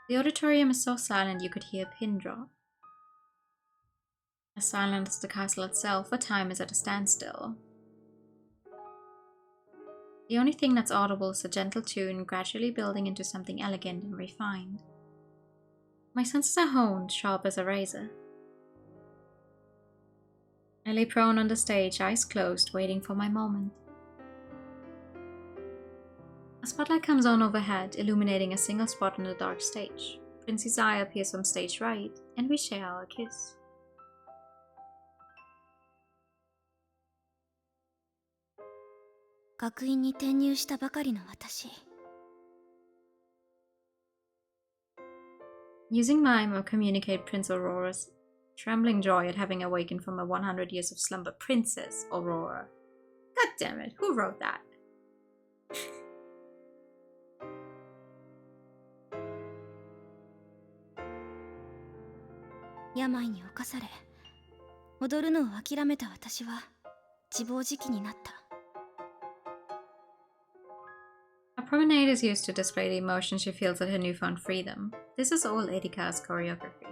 The auditorium is so silent you could hear a pin drop. As silent as the castle itself, where time is at a standstill. The only thing that's audible is a gentle tune gradually building into something elegant and refined. My senses are honed, sharp as a razor. I lay prone on the stage, eyes closed, waiting for my moment. A spotlight comes on overhead, illuminating a single spot on the dark stage. Princey's eye appears from stage right, and we share our kiss. Using mime, I communicate Prince Aurora's trembling joy at having awakened from a 100 years of slumber. Princess Aurora. God damn it, who wrote that? 病に侵され踊るのを諦めた私は自暴自棄になった。 A promenade is used to display the emotion she feels at her newfound freedom. This is all Erika's choreography.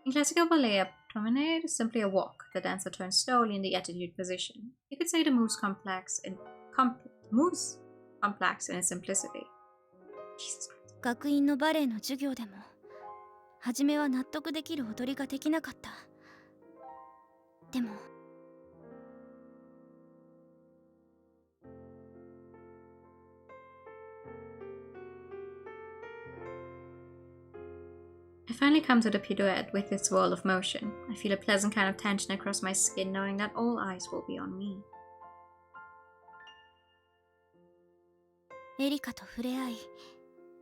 In classical ballet, a promenade is simply a walk. The dancer turns slowly in the attitude position. You could say the move's complex in its simplicity. Jesus Christ. 学院のバレエの授業でも初めは納得できる踊りができなかった。でも I finally come to the pirouette with its whirl of motion. I feel a pleasant kind of tension across my skin, knowing that all eyes will be on me. エリカと触れ合い、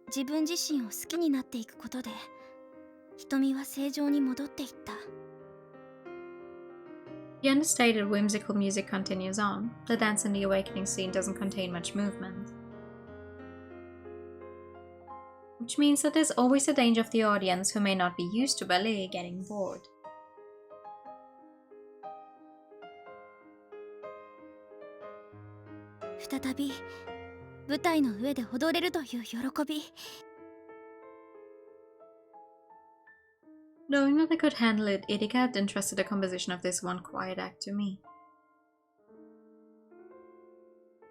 自分自身を好きになっていくことで、瞳は正常に戻っていった。 The understated whimsical music continues on. The dance in the awakening scene doesn't contain much movement. Which means that there's always a danger of the audience who may not be used to ballet getting bored. Knowing that I could handle it, Erika had entrusted the composition of this one quiet act to me.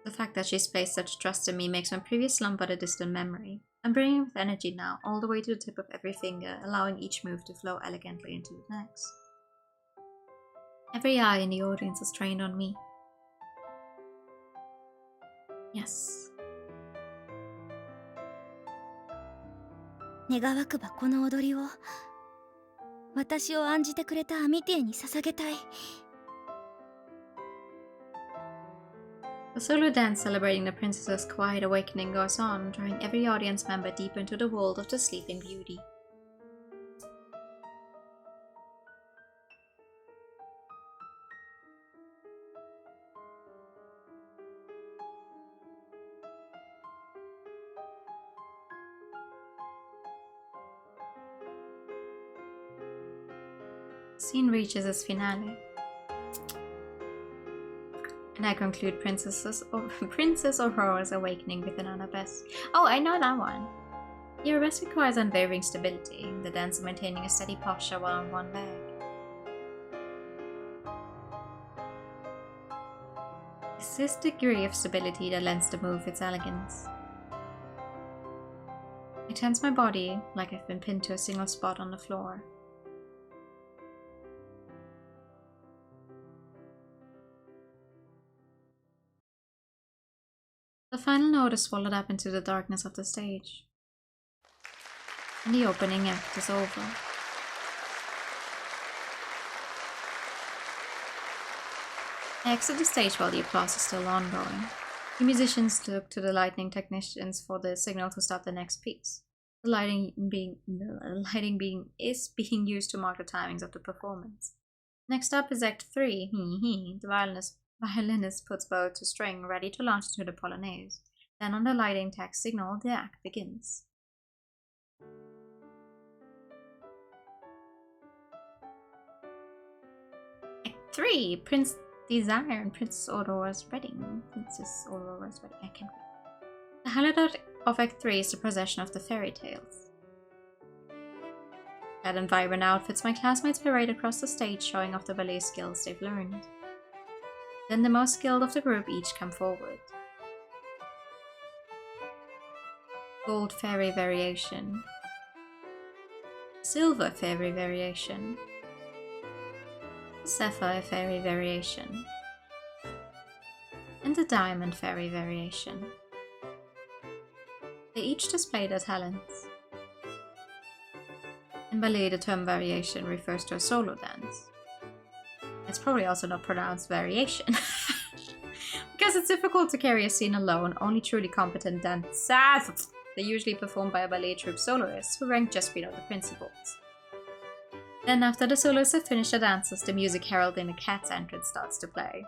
The fact that she's placed such trust in me makes my previous slump but a distant memory. I'm bringing with energy now, all the way to the tip of every finger, allowing each move to flow elegantly into the next. Every eye in the audience is trained on me. Yes. 願わくばこの踊りを私を案じてくれたアミティエに捧げたい。 The solo dance celebrating the princess's quiet awakening goes on, drawing every audience member deeper into the world of the Sleeping Beauty. The scene reaches its finale. And I conclude Princess Aurora's awakening with an arabesque. Oh, I know that one. The arabesque requires unwavering stability, the dancer maintaining a steady posture while on one leg. It's this degree of stability that lends the move its elegance. I tense my body like I've been pinned to a single spot on the floor. The final note is swallowed up into the darkness of the stage, and the opening act is over. I exit the stage while the applause is still ongoing. The musicians look to the lighting technicians for the signal to start the next piece. The lighting is being used to mark the timings of the performance. Next up is Act 3. The violinist puts bow to string, ready to launch into the polonaise. Then on the lighting tech signal, the act begins. Act 3. Prince Desire and Princess Aurora's wedding. I can't read. The highlight of Act 3 is the procession of the fairy tales. Clad in vibrant outfits, my classmates parade across the stage, showing off the ballet skills they've learned. Then the most skilled of the group each come forward. Gold fairy variation. Silver fairy variation. Sapphire fairy variation. And the diamond fairy variation. They each display their talents. In ballet, the term variation refers to a solo dance. It's probably also not pronounced variation. Because it's difficult to carry a scene alone, only truly competent dancers. They usually performed by a ballet troupe soloists who rank just below the principals. Then after the soloists have finished their dances, the music heralding the cat's entrance starts to play.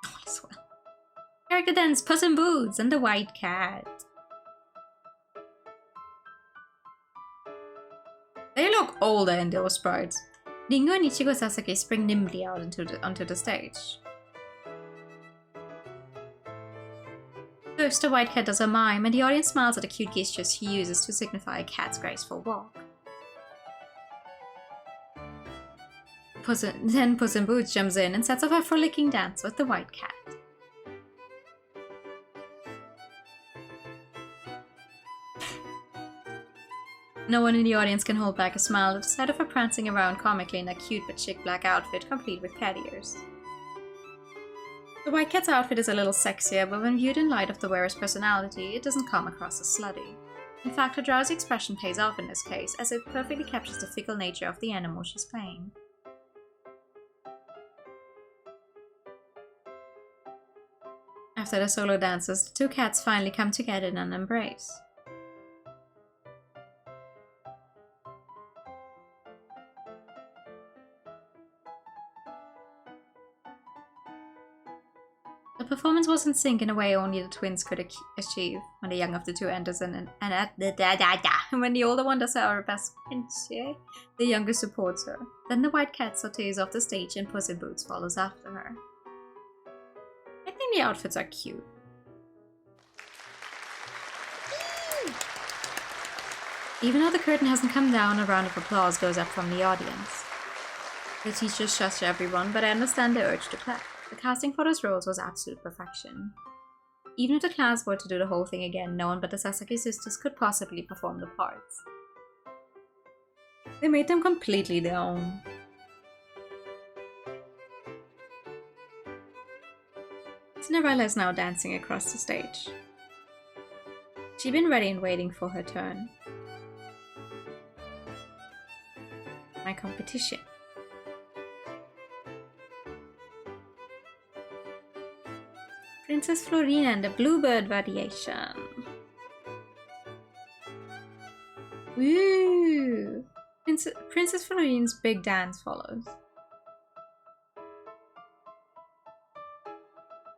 All is well. Character dance, Puss in Boots and the White Cat. They look older in those sprites. Ringo and Ichigo Sasaki spring nimbly out onto the stage. First, the White Cat does a mime, and the audience smiles at the cute gestures he uses to signify a cat's graceful walk. Then Puss in Boots jumps in and sets off a frolicking dance with the White Cat. No one in the audience can hold back a smile at the sight of her prancing around comically in a cute but chic black outfit complete with cat ears. The White Cat's outfit is a little sexier, but when viewed in light of the wearer's personality, it doesn't come across as slutty. In fact, her drowsy expression pays off in this case, as it perfectly captures the fickle nature of the animal she's playing. After the solo dances, the two cats finally come together in an embrace. The performance was in sync in a way only the twins could achieve. When the young of the two enters when the older one does her arabesque pinch, the younger supports her. Then the White Cat sautés off the stage and Puss in Boots follows after her. I think the outfits are cute. Even though the curtain hasn't come down, a round of applause goes up from the audience. The teachers shush everyone, but I understand the urge to clap. The casting for those roles was absolute perfection. Even if the class were to do the whole thing again, no one but the Sasaki sisters could possibly perform the parts. They made them completely their own. Cinderella is now dancing across the stage. She'd been ready and waiting for her turn. My competition. Princess Florina and the Bluebird variation. Woo! Princess Florina's big dance follows.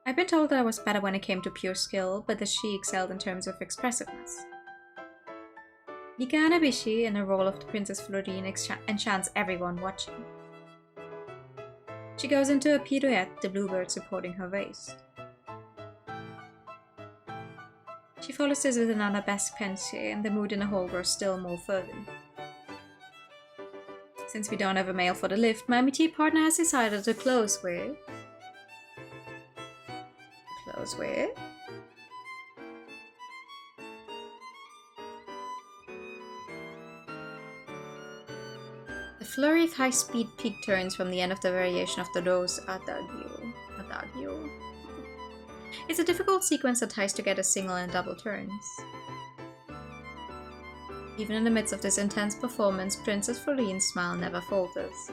I've been told that I was better when it came to pure skill, but that she excelled in terms of expressiveness. Mika Hanabishi in the role of the Princess Florina enchants everyone watching. She goes into a pirouette, the bluebird supporting her waist. She follows this with an arabesque pensée, and the mood in the hall grows still more fervent. Since we don't have a male for the lift, my amitié partner has decided to close with... A flurry of high-speed peak turns from the end of the variation of the rose adagio. It's a difficult sequence that ties together single and double turns. Even in the midst of this intense performance, Princess Florine's smile never falters.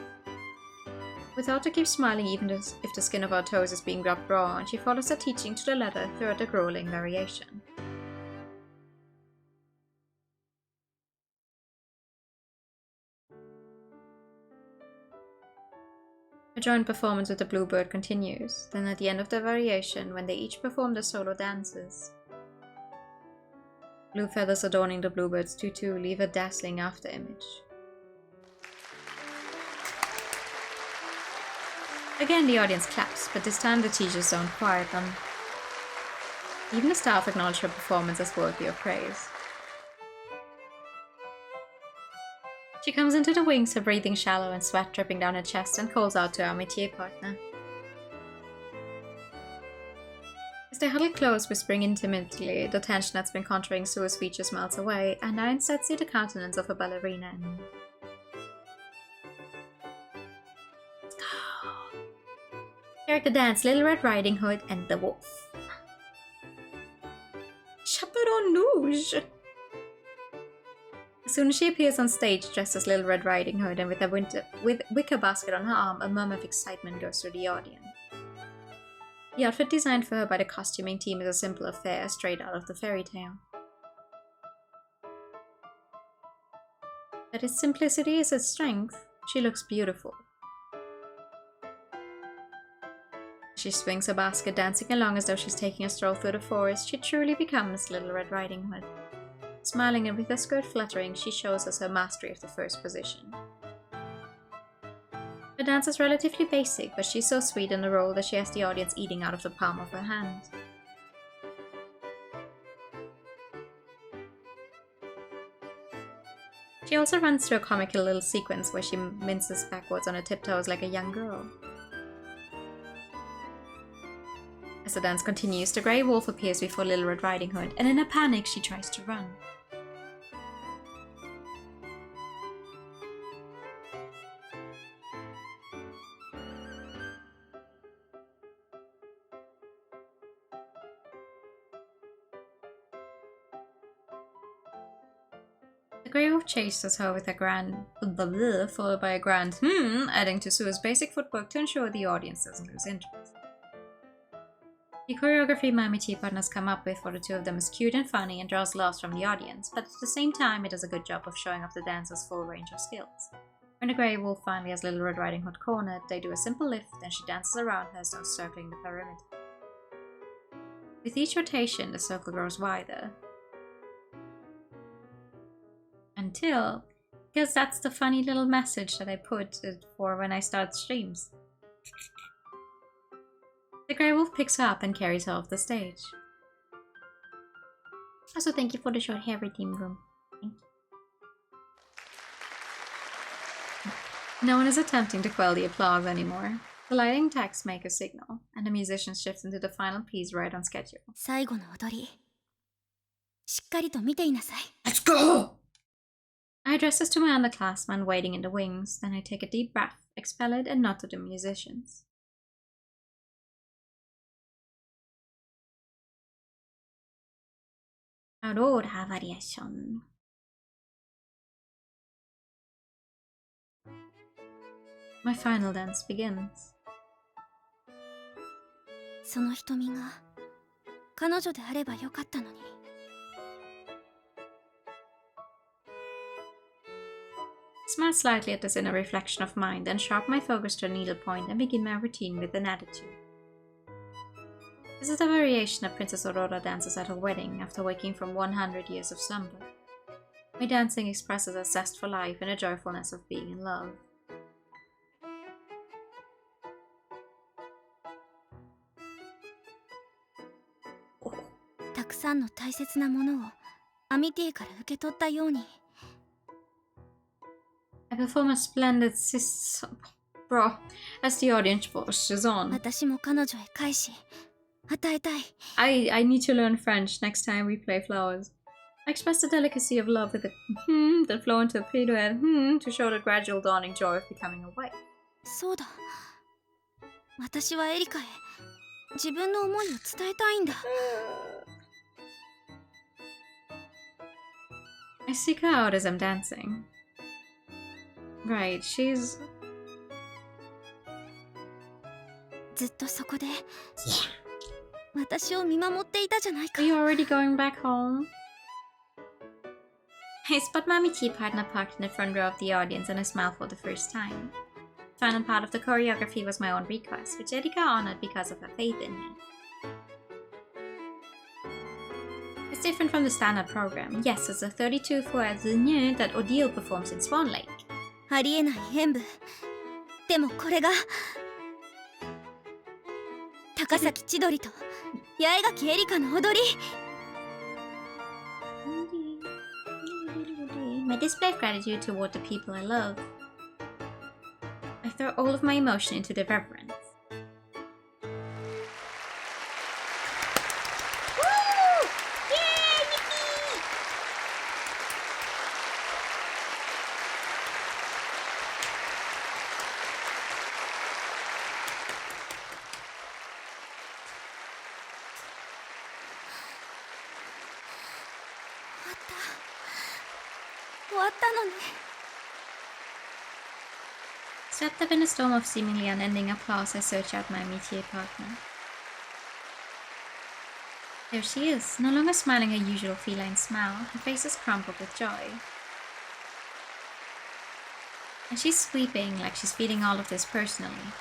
We're taught to keep smiling even if the skin of our toes is being rubbed raw, and she follows her teaching to the letter throughout the grueling variation. A joint performance with the bluebird continues, then at the end of the variation, when they each perform their solo dances. Blue feathers adorning the bluebird's tutu leave a dazzling afterimage. Again the audience claps, but this time the teachers don't quiet them. Even the staff acknowledge her performance as worthy of praise. She comes into the wings, her breathing shallow and sweat dripping down her chest, and calls out to our métier partner. As they huddle close, whispering intimately, the tension that's been conjuring Sue's features melts away, and I instead see the countenance of a ballerina in me. Let's go! Here at the dance, Little Red Riding Hood and the Wolf. Chaperon Rouge! As soon as she appears on stage, dressed as Little Red Riding Hood and with a wicker basket on her arm, a murmur of excitement goes through the audience. The outfit designed for her by the costuming team is a simple affair, straight out of the fairy tale. But its simplicity is its strength. She looks beautiful. She swings her basket, dancing along as though she's taking a stroll through the forest. She truly becomes Little Red Riding Hood. Smiling and with her skirt fluttering, she shows us her mastery of the first position. Her dance is relatively basic, but she's so sweet in the role that she has the audience eating out of the palm of her hand. She also runs through a comical little sequence where she minces backwards on her tiptoes like a young girl. As the dance continues, the grey wolf appears before Little Red Riding Hood, and in a panic she tries to run. The grey wolf chases her with a grand followed by a grand adding to Sue's basic footwork to ensure the audience doesn't lose interest. The choreography my métier partners come up with for the two of them is cute and funny and draws laughs from the audience, but at the same time it does a good job of showing off the dancer's full range of skills. When the grey wolf finally has Little Red Riding Hood cornered, they do a simple lift, then she dances around her as though circling the perimeter. With each rotation, the circle grows wider. Until, because that's the funny little message that I put for when I start streams. The grey wolf picks her up and carries her off the stage. Also, thank you for the short hair redeem room. Thank you. No one is attempting to quell the applause anymore. The lighting texts make a signal, and the musicians shift into the final piece right on schedule. 最後の踊り、しっかりと見ていなさい。 Let's go! I address this to my underclassman waiting in the wings, then I take a deep breath, expel it, and nod to the musicians. Aurora variation. My final dance begins. その瞳が彼女であればよかったのに。 Smile slightly at this inner reflection of mine, then sharp my focus to a needle point and begin my routine with an attitude. This is a variation that Princess Aurora dances at her wedding after waking from 100 years of slumber. My dancing expresses a zest for life and a joyfulness of being in love. さんの大切なものをアミティから受け取ったように。I perform a splendid bro as the audience pushes on. 私も彼女へ返し与えたい。I need to learn French next time we play flowers. I express the delicacy of love with a that flow into a pirouette to show the gradual dawning joy of becoming a wife. そうだ。私はエリカへ自分の思いを伝えたいんだ。I seek her out as I'm dancing. Right, she's... ずっとそこで私を見守っていたじゃないか。 Are you already going back home? I spot my tea partner parked in the front row of the audience and I smile for the first time. The final part of the choreography was my own request, which Erika honored because of her faith in me. It's different from the standard program. Yes, it's a 32 fois that Odile performs in Swan Lake. ありえない演舞。でもこれが高崎千鳥と八重垣エリカの踊り。My display of gratitude toward the people I love. I throw all of my emotion into the reverence. Woo! Yay, Nikki! What the? 終わったのね。 Swept up in a storm of seemingly unending applause, I search out my métier partner. There she is, no longer smiling her usual feline smile. Her face is crumpled with joy. And she's sweeping like she's feeling all of this personally.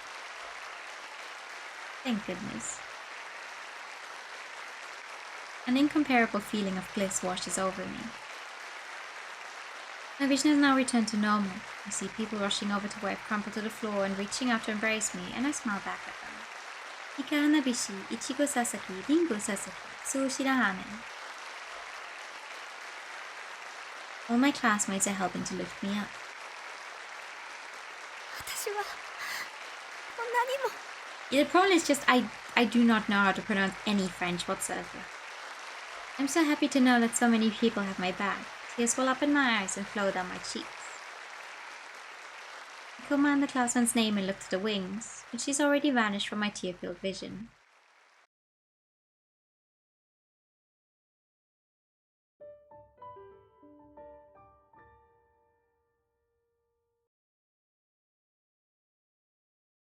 Thank goodness. An incomparable feeling of bliss washes over me. My vision has now returned to normal. I see people rushing over to where I've crumpled to the floor and reaching out to embrace me, and I smile back at them. Ika Hanabishi, Ichigo Sasaki, Ringo Sasaki, Sushirahane. All my classmates are helping to lift me up. 私はこんなにも。 The problem is just I do not know how to pronounce any French whatsoever. I'm so happy to know that so many people have my back. Tears well up in my eyes and flow down my cheeks. I command the classman's name and look to the wings, but she's already vanished from my tear-filled vision.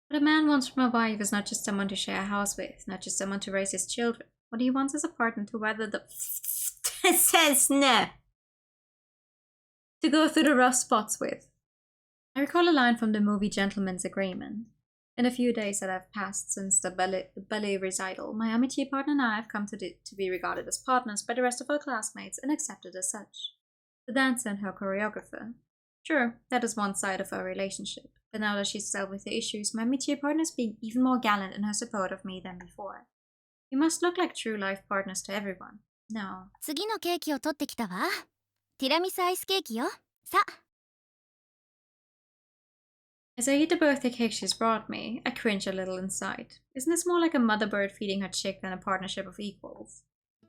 What a man wants from a wife is not just someone to share a house with, not just someone to raise his children. What he wants is a partner to weather the says no. To go through the rough spots with. I recall a line from the movie Gentleman's Agreement. In the few days that have passed since the ballet recital, my amitié partner and I have come to be regarded as partners by the rest of our classmates and accepted as such. The dancer and her choreographer. Sure, that is one side of our relationship, but now that she's dealt with the issues, my amitié partner is being even more gallant in her support of me than before. We must look like true life partners to everyone. No. 次のケーキを取ってきたわ。ティラミスアイスケーキよ。さあ。 As I eat the birthday cake she's brought me, I cringe a little inside. Isn't this more like a mother bird feeding her chick than a partnership of equals?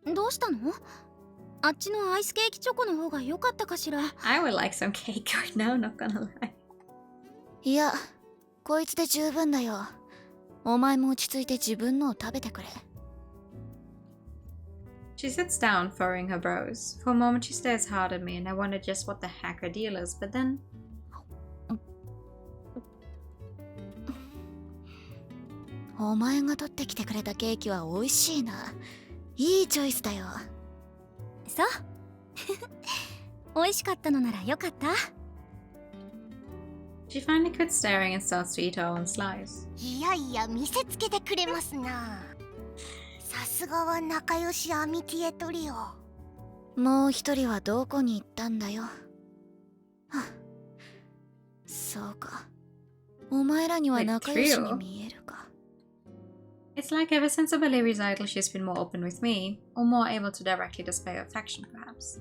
どうしたの？あっちのアイスケーキチョコの方が良かったかしら。 I would like some cake right now, not gonna lie. いや、こいつで十分だよ。お前も落ち着いて自分のを食べてくれ。 She sits down, furrowing her brows. For a moment she stares hard at me and I wonder just what the heck her deal is, but then... お前が取ってきてくれたケーキは美味しいな。いいチョイスだよ。そう。美味しかったのならよかった。 She finally quits staring and starts to eat her own slice. いやいや見せつけてくれますな。さすがは仲良しアミティエトリオ。もう一人はどこに行ったんだよ。はそうか。お前らには仲良しに見えるか。It's like ever since the ballet recital she's been more open with me, or more able to directly display affection perhaps.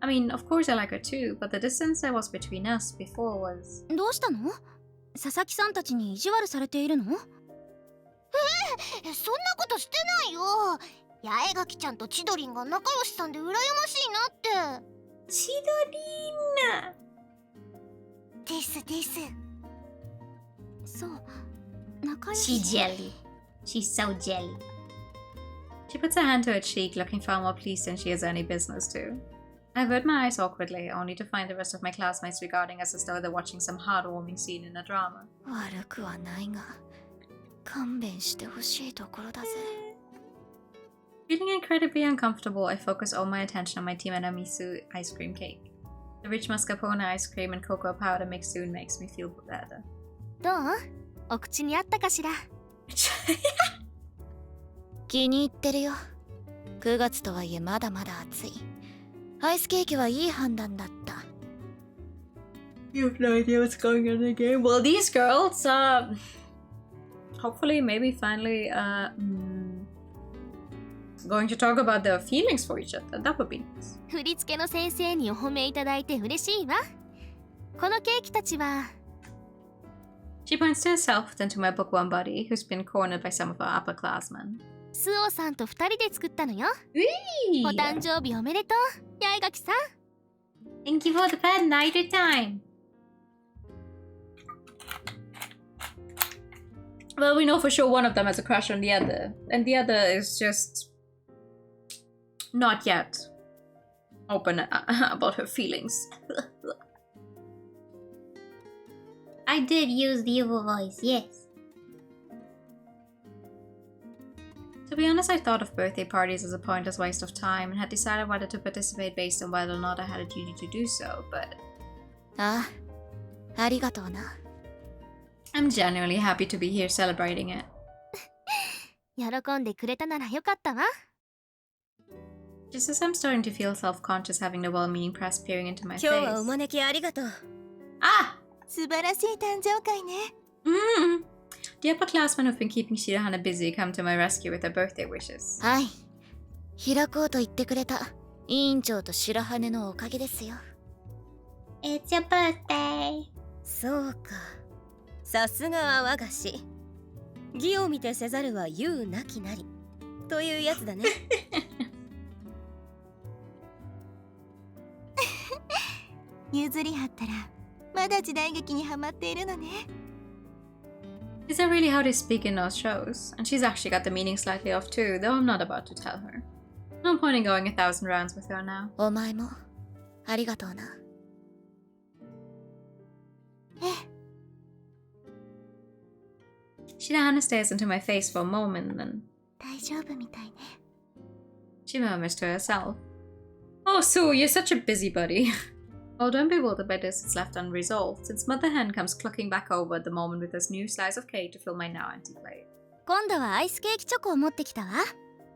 I mean, of course I like her too, but the distance there was between us before was... どうしたの？佐々木さんたちに意地悪されているの？そんなことしてないよ。八重垣ちゃんと千鳥んが仲良しさんで羨ましいなって。千鳥ですです。そう、仲良 She's し。 jelly. She's so jelly. She puts her hand to her cheek, looking far more pleased than she has any business to. I avert my eyes awkwardly, only to find the rest of my classmates regarding us as though they're watching some heartwarming scene in a drama. 悪くはないが、勘弁してほしいところだぜ。Feeling incredibly uncomfortable, I focus all my attention on my tiramisu ice cream cake. The rich mascarpone ice cream and cocoa powder mix soon makes me feel better. どう？お口に合ったかしら？気に入ってるよ。9月とはいえまだまだ暑い。アイスケーキはいい判断だった。You have no idea what's going on in the game. Well, these girls, hopefully, maybe finally, going to talk about their feelings for each other. That would be nice. 振り付けの先生にお褒めいただいて嬉しいわ。このケーキたちは。She points to herself, then to my bookworm buddy, who's been cornered by some of our upperclassmen. スオさんと2人で作ったのよ。 Whee! お誕生日おめでとう、八重垣さん。Thank you for the pen, night time. Well, we know for sure one of them has a crush on the other, and the other is just not yet open about her feelings. I did use the evil voice, yes. To be honest, I thought of birthday parties as a pointless waste of time and had decided whether to participate based on whether or not I had a duty to do so, but... ああ、ありがとうな。I'm genuinely happy to be here celebrating it. 喜んでくれたならよかったわ。Just as I'm starting to feel self-conscious having the well-meaning press peering into my face. 今日はお招きありがとう。Ah! 素晴らしい誕生会ね。The upperclassmen who've been keeping Shirahana busy come to my rescue with their birthday wishes. はい。開こうと言ってくれた委員長と白羽のおかげですよ。It's your birthday. そうか。さすがは我が師。義を見てせざるは言うなきなり。というやつだね。譲りはったらまだ時代劇にハマっているのね。Is that really how they speak in those shows? And she's actually got the meaning slightly off too, though I'm not about to tell her. No point in going 1,000 rounds with her now. お前もありがとうな。Shirahana stares into my face for a moment, then 大丈夫みたいね。 she murmurs to herself. Oh, Sue, you're such a busybody. Although I'm bewildered by this, it's left unresolved, since Mother Hen comes clucking back over at the moment with this new slice of cake to fill my now empty plate. 今度はアイスケーキチョコを持ってきたわ。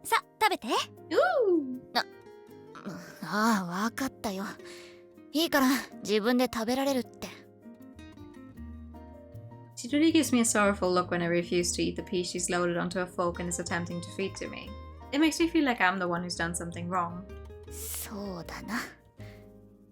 さ、食べて。Ooh! ああ、わかったよ。いいから自分で食べられるって。Chidori gives me a sorrowful look when I refuse to eat the piece she's loaded onto a fork and is attempting to feed to me. It makes me feel like I'm the one who's done something wrong. そうだな。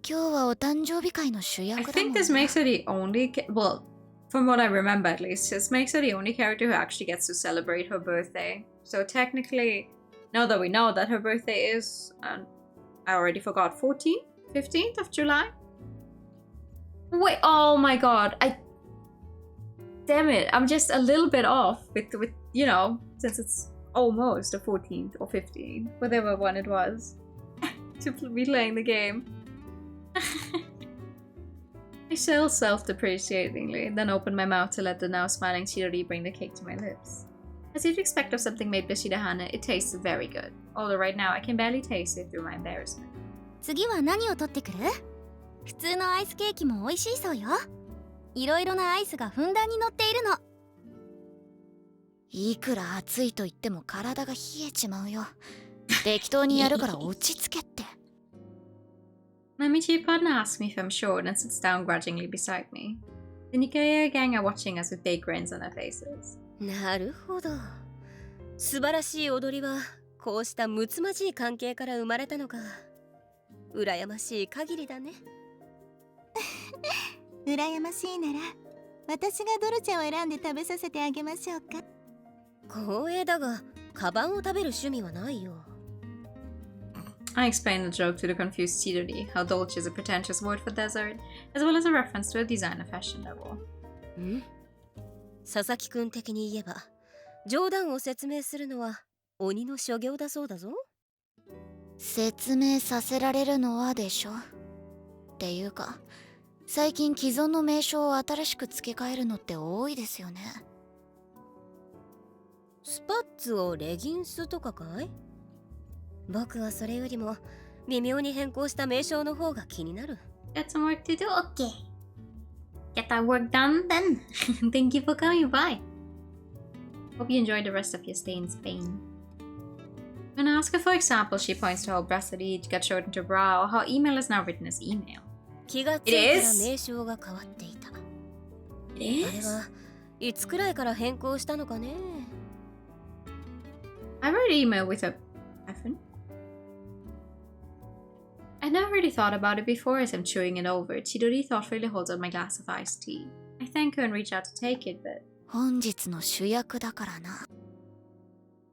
今日はお誕生日会の主 I 役だも think んな。 this makes her the only... well, from what I remember at least, this makes her the only character who actually gets to celebrate her birthday. So technically, now that we know that her birthday is... I already forgot, 14th? 15th of July? Wait, oh my god, damn it, I'm just a little bit off with you know, since it's almost the 14th or 15th, whatever one it was, to be playing the game. I shell self-depreciatingly, then open my mouth to let the now smiling Chidori bring the cake to my lips. As you'd expect of something made by Shirahana, it tastes very good, although right now I can barely taste it through my embarrassment. 次は何を取ってくる？普通のアイスケーキも美味しいそうよ。いろいろなアイスがふんだんに乗っているの。いくら暑いと言っても体が冷えちまうよ。適当にやるから落ち着けって。My Michi partner asks me if I'm sure and sits down grudgingly beside me. The Nikaya gang are watching us with big grins on their faces. なるほど。素晴らしい踊りはこうしたむつまじい関係から生まれたのか。羨ましい限りだね。羨ましいなら私がドルチェを選んで食べさせてあげましょうか。光栄だがカバンを食べる趣味はないよ。I explained the joke to the confused Chidori, how dolce is a pretentious word for dessert, as well as a reference to a designer fashion label. ん？佐々木くん的に言えば冗談を説明するのは鬼の所業だそうだぞ。説明させられるのはでしょ。っていうか最近既存の名称を新しく付け替えるのって多いですよね。スパッツをレギンスとかかい？僕はそれよりも微妙に変更した名称の方が気になる。 Got some work to do? Okay. Get that work done then. Thank you for coming by. Hope you enjoy the rest of your stay in Spain. When I ask her for example, she points to how bracity got shortened to bra, or how email is now written as email. 気がついたら名称が変わっていた。It あれ is? はいつくらいから変更したのかね。I wrote email with a hyphen. I never really thought about it before as I'm chewing it over. Chidori thoughtfully holds out my glass of iced tea. I thank her and reach out to take it, but 本日の主役だからな。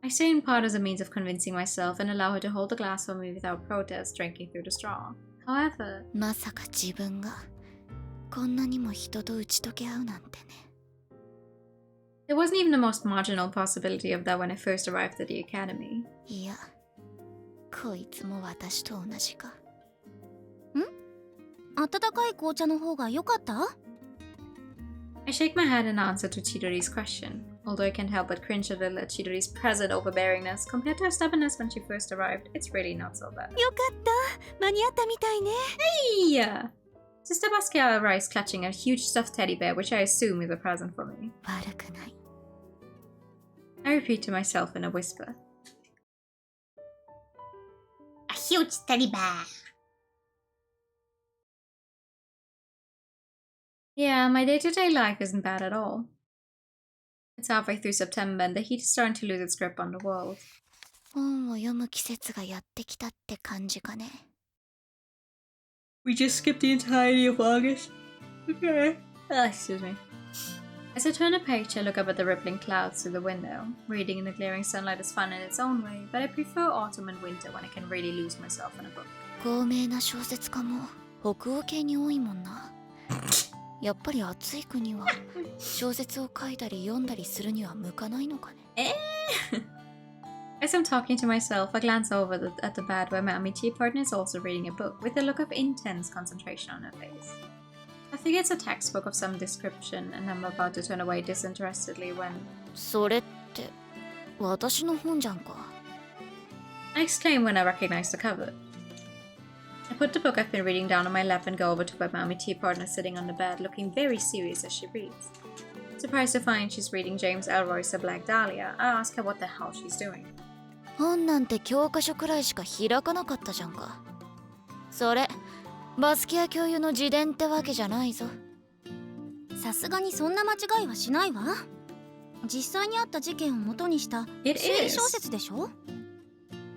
I say in part as a means of convincing myself and allow her to hold the glass for me without protest, drinking through the straw. However, まさか自分がこんなにも人と打ち解け合うなんてね。there wasn't even the most marginal possibility of that when I first arrived at the academy. いや、こいつも私と同じか。温かい紅茶の方が良かった？ I shake my head in answer to Chidori's question, although I can't help but cringe a little at Chidori's present overbearingness compared to her stubbornness when she first arrived. It's really not so bad. よかった。間に合ったみたいね。Yeah. Sister Basquiat arrives clutching a huge stuffed teddy bear, which I assume is a present for me. 悪くない。I repeat to myself in a whisper. A huge teddy bear. Yeah, my day-to-day life isn't bad at all. It's halfway through September and the heat is starting to lose its grip on the world. 本を読む季節がやってきたって感じかね。We just skipped the entirety of August. Okay. Excuse me. As I turn a page, I look up at the rippling clouds through the window. Reading in the glaring sunlight is fun in its own way, but I prefer autumn and winter when I can really lose myself in a book. 高名な小説家も北欧系に多いもんな。やっぱり暑い国は小説を書いたり読んだりするには向かないのかね。As I'm talking to myself, I glance over at the bed where my amitié partner is also reading a book with a look of intense concentration on her face. I figure it's a textbook of some description, and I'm about to turn away disinterestedly when それって私の本じゃんか。I exclaim when I recognize the cover. I put the book I've been reading down on my lap and go over to where my amitié partner is sitting on the bed, looking very serious as she reads. Surprised to find she's reading James Ellroy's The Black Dahlia, I ask her what the hell she's doing. 本なんて教科書くらいしか開かなかったじゃんか。それバスキア教諭の自伝ってわけじゃないぞ。さすがにそんな間違いはしないわ。実際にあった事件を元にした推理小説でしょ？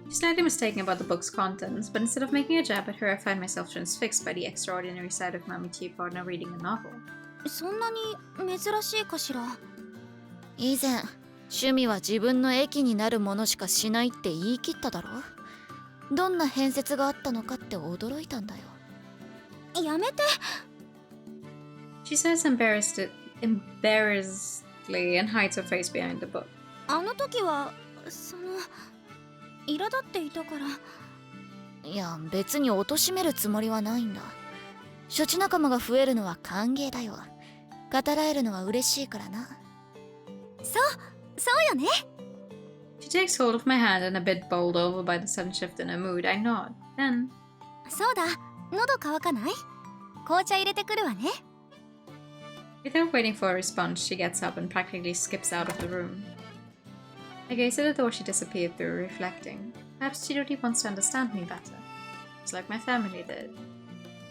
She's slightly mistaken about the book's contents, but instead of making a jab at her, I find myself transfixed by the extraordinary sight of my amitié partner reading a novel. そんなに珍しいかしら？以前趣味は自分の益になるものしかしないって言い切っただろ。どんな変哲があったのかって驚いたんだよ。やめて。 She says embarrassedly and hides her face behind the book. あの時は苛立っていたから。いや別に貶めるつもりはないんだ。処置仲間が増えるのは歓迎だよ。語らえるのは嬉しいからな。そうよね。 She takes hold of my hand and a bit bowled over by the sudden shift in her mood, I nod. Then, そうだ、喉乾かない？紅茶入れてくるわね。 without waiting for a response, she gets up and practically skips out of the room. I gaze at the door she disappeared through, reflecting. Perhaps Chidori wants to understand me better. Just like my family did.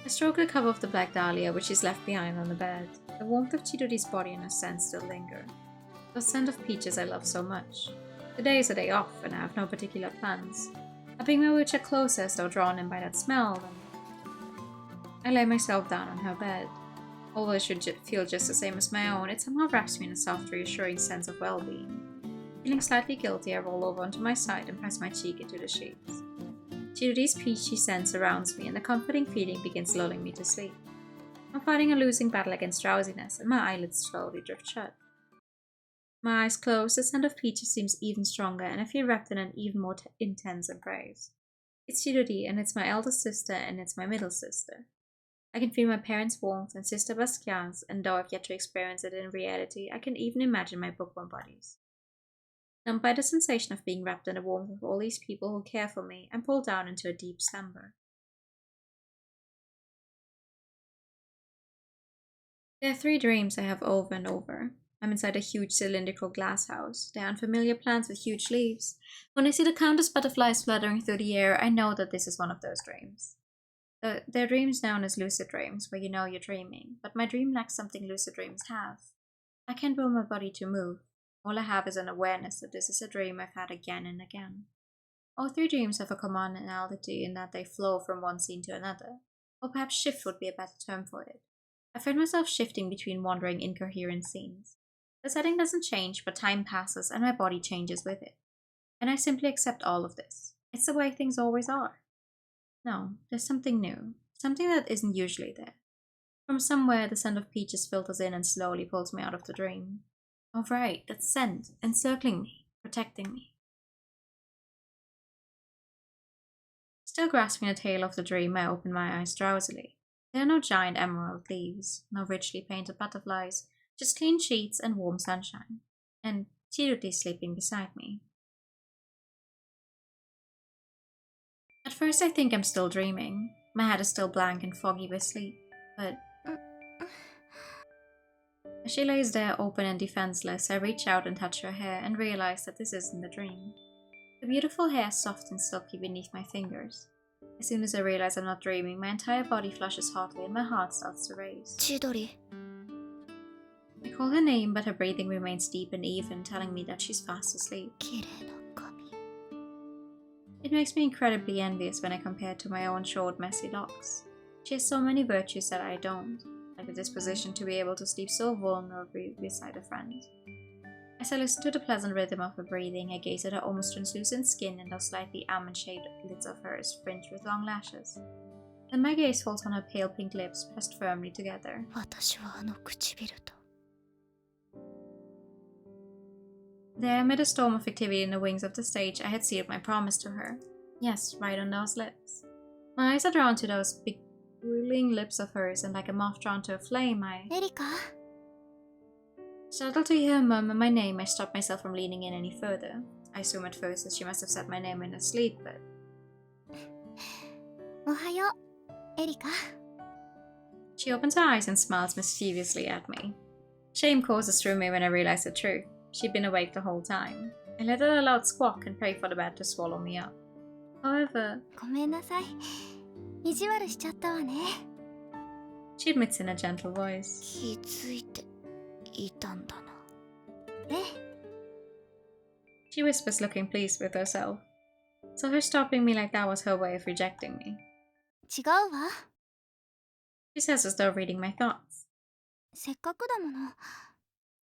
I stroke the cover of the Black Dahlia, which is left behind on the bed. The warmth of Chidori's body and her scent still linger. The scent of peaches I love so much. Today is a day off and I have no particular plans. I bring my wheelchair closer as though drawn in by that smell, and I lay myself down on her bed. Although it should feel just the same as my own, it somehow wraps me in a soft, reassuring sense of well-being. Feeling slightly guilty, I roll over onto my side and press my cheek into the sheets. Chirudi's peachy scent surrounds me and the comforting feeling begins lulling me to sleep. I'm fighting a losing battle against drowsiness and my eyelids slowly drift shut. My eyes close, the scent of peaches seems even stronger and I feel wrapped in an even more intense embrace. It's Chirudi and it's my eldest sister and it's my middle sister. I can feel my parents' warmth and Sister Basquiat's, and though I've yet to experience it in reality, I can even imagine my bookworm bodies. Numbed by the sensation of being wrapped in the warmth of all these people who care for me, I'm pulled down into a deep slumber. There are 3 dreams I have over and over. I'm inside a huge cylindrical glass house. There are unfamiliar plants with huge leaves. When I see the countless butterflies fluttering through the air, I know that this is one of those dreams. There are dreams known as lucid dreams, where you know you're dreaming, but my dream lacks something lucid dreams have. I can't will my body to move. All I have is an awareness that this is a dream I've had again and again. All 3 dreams have a commonality in that they flow from one scene to another, or perhaps shift would be a better term for it. I find myself shifting between wandering incoherent scenes. The setting doesn't change, but time passes and my body changes with it. And I simply accept all of this. It's the way things always are. No, there's something new, something that isn't usually there. From somewhere, the scent of peaches filters in and slowly pulls me out of the dream. Oh right, that scent, encircling me, protecting me. Still grasping the tail of the dream, I open my eyes drowsily. There are no giant emerald leaves, no richly painted butterflies, just clean sheets and warm sunshine. And Chirudi sleeping beside me. At first I think I'm still dreaming. My head is still blank and foggy with sleep, but as she lays there open and defenseless, I reach out and touch her hair and realize that this isn't a dream. The beautiful hair is soft and silky beneath my fingers. As soon as I realize I'm not dreaming, my entire body flushes hotly and my heart starts to race. Chidori. I call her name, but her breathing remains deep and even, telling me that she's fast asleep. It makes me incredibly envious when I compare it to my own short, messy locks. She has so many virtues that I don't, like the disposition to be able to sleep so vulnerably beside a friend. As I listen to the pleasant rhythm of her breathing, I gaze at her almost translucent skin and those slightly almond-shaped lids of hers fringed with long lashes. Then my gaze falls on her pale pink lips pressed firmly together. There, amid a storm of activity in the wings of the stage, I had sealed my promise to her. Yes, right on those lips. My eyes are drawn to those big, grilling lips of hers, and like a moth drawn to a flame, Erika? Startled to hear her murmur my name, I stopped myself from leaning in any further. I assume at first that she must have said my name in her sleep, but... Ohayo, Erika. She opens her eyes and smiles mischievously at me. Shame courses through me when I realize the truth. She'd been awake the whole time. I let out a loud squawk and prayed for the bed to swallow me up. However, ごめんなさい。意地悪しちゃったわね。 she admits in a gentle voice. 気づいていたんだな。She whispers, looking pleased with herself. So her stopping me like that was her way of rejecting me. 違うわ。 She says as though reading my thoughts. せっかくだもの。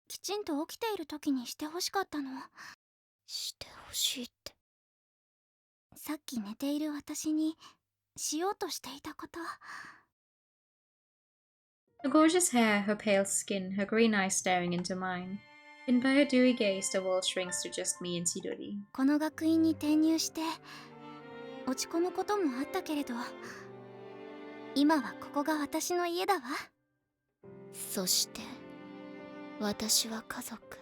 きちんと起きている時にしてほしかったの。してほしいって。さっき寝ている私にしようとしていたこと。 Her gorgeous hair, her pale skin, her green eyes staring into mine. Hidden by her dewy gaze, the world shrinks to just me and Chidori. この学院に転入して落ち込むこともあったけれど、今はここが私の家だわ。そして私は家族。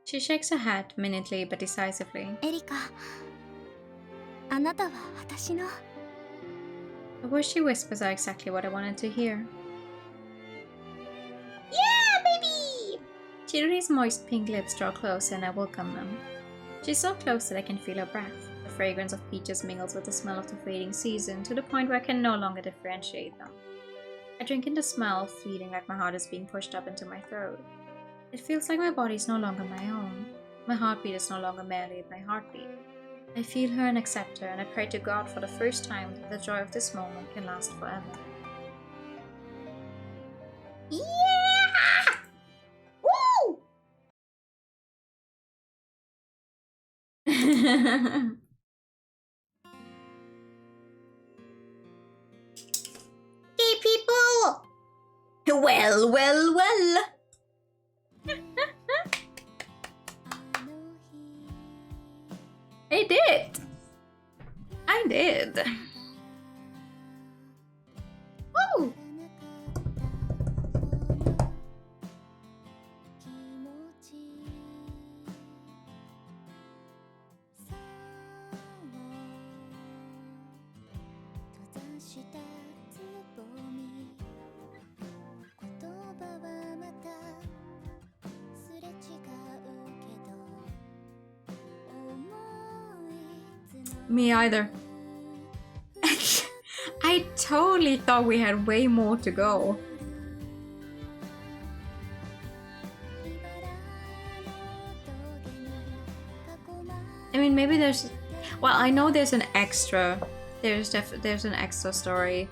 She shakes her head, minutely but decisively. エリカ、あなたは私の。 The words she whispers are exactly what I wanted to hear. Yeah, baby! Chidori's moist pink lips draw closer and I welcome them. She's so close that I can feel her breath. The fragrance of peaches mingles with the smell of the fading season to the point where I can no longer differentiate them. I drink in the smell, feeling like my heart is being pushed up into my throat. It feels like my body is no longer my own. My heartbeat is no longer merely my heartbeat. I feel her and accept her, and I pray to God for the first time that the joy of this moment can last forever. Yeah! Woo! Hey people! Well, well, well! I did! I did! Woo! Me either. I totally thought we had way more to go. I mean, maybe there's... Well, I know there's an extra. There's an extra story.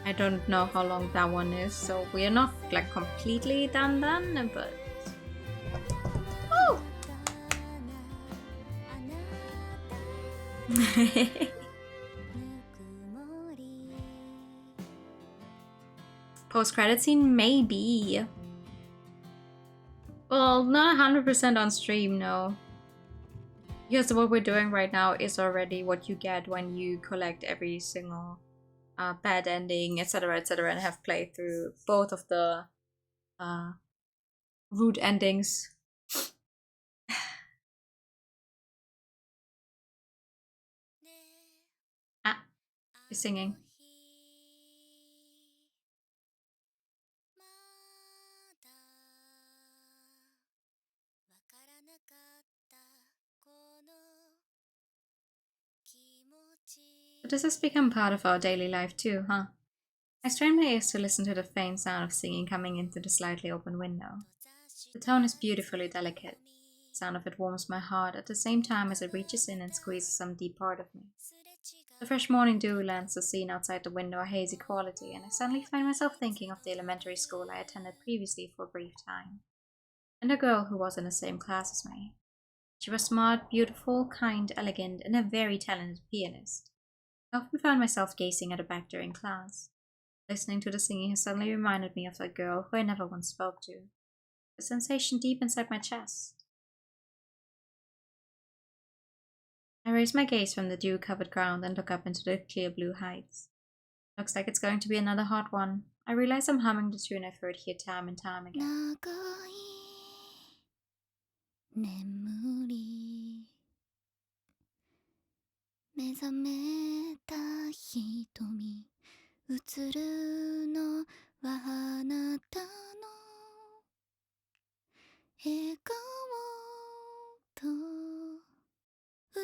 I don't know how long that one is, so we are not like completely done, but... Woo! Post-credit scene? Maybe. Well, not 100% on stream, no. Because what we're doing right now is already what you get when you collect every single bad ending, etc., and have played through both of the root endings. Ah, you're singing. But this has become part of our daily life too, huh? I strain my ears to listen to the faint sound of singing coming in through the slightly open window. The tone is beautifully delicate. The sound of it warms my heart at the same time as it reaches in and squeezes some deep part of me. The fresh morning dew lends the scene outside the window a hazy quality, and I suddenly find myself thinking of the elementary school I attended previously for a brief time, and a girl who was in the same class as me. She was smart, beautiful, kind, elegant, and a very talented pianist. I often found myself gazing at her back during class. Listening to the singing has suddenly reminded me of that girl who I never once spoke to. A sensation deep inside my chest. I raise my gaze from the dew-covered ground and look up into the clear blue heights. Looks like it's going to be another hot one. I realize I'm humming the tune I've heard here time and time again. 目覚めた瞳映るのはあなたの笑顔と美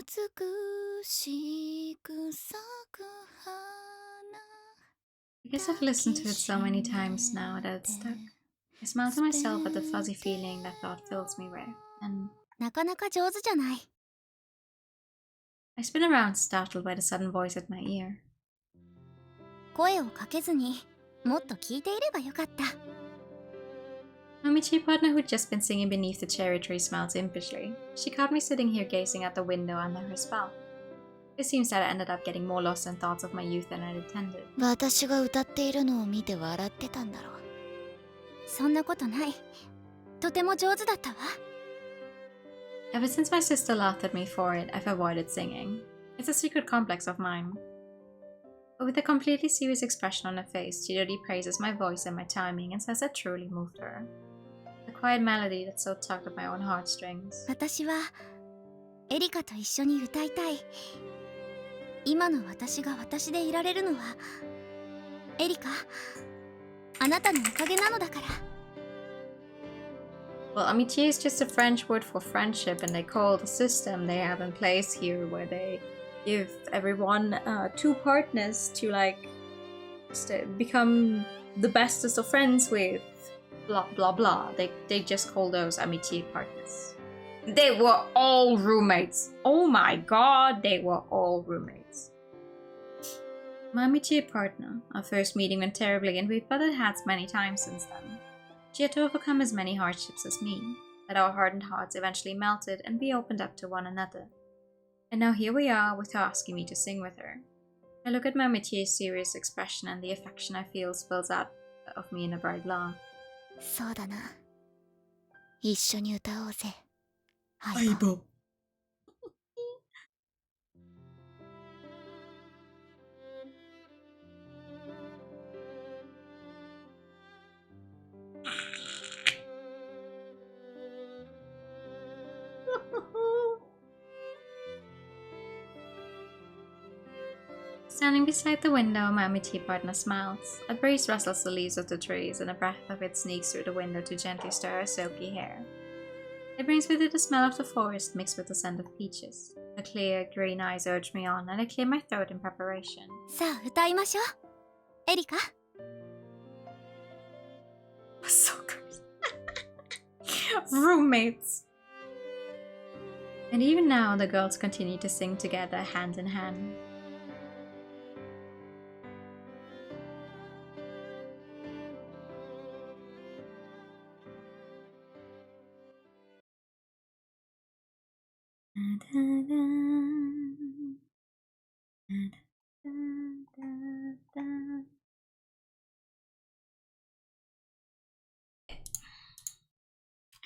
しく咲く花 I guess I've listened to it so many times now that it's stuck. I smile to myself at the fuzzy feeling that thought fills me with, and なかなか上手じゃない。 I spin around, startled by the sudden voice at my ear. 声をかけずにもっと聞いていればよかった。 My Michi partner who'd just been singing beneath the cherry tree smiled impishly. She caught me sitting here gazing out the window under her spell. It seems that I ended up getting more lost in thoughts of my youth than I'd intended. 私が歌っているのを見て笑ってたんだろう。そんなことない。とても上手だったわ。 Ever since my sister laughed at me for it, I've avoided singing. It's a secret complex of mine. But with a completely serious expression on her face, she really praises my voice and my timing and says I truly moved her. The quiet melody that so tugged at my own heartstrings. 私はエリカと一緒に歌いたい。今の私が私でいられるのはエリカ、あなたのおかげなのだから。 Well, amitié is just a French word for friendship, and they call the system they have in place here where they give everyone two partners to like become the bestest of friends with. blah blah blah. They just call those amitié partners. They were all roommates. Oh my god, they were all roommates. My amitié partner. Our first meeting went terribly, and we've butted heads many times since then. She had to overcome as many hardships as me, but our hardened hearts eventually melted, and we opened up to one another. And now here we are, with her asking me to sing with her. I look at my amitié's serious expression, and the affection I feel spills out of me in a bright laugh. そうだな。一緒に歌おうぜ。相棒。Standing beside the window, my amitié partner smiles. A breeze rustles the leaves of the trees, and a breath of it sneaks through the window to gently stir her silky hair. It brings with it the smell of the forest mixed with the scent of peaches. Her clear, green eyes urge me on, and I clear my throat in preparation. さあ歌いましょう。エリカ。So good. Roommates. And even now, the girls continue to sing together, hand in hand.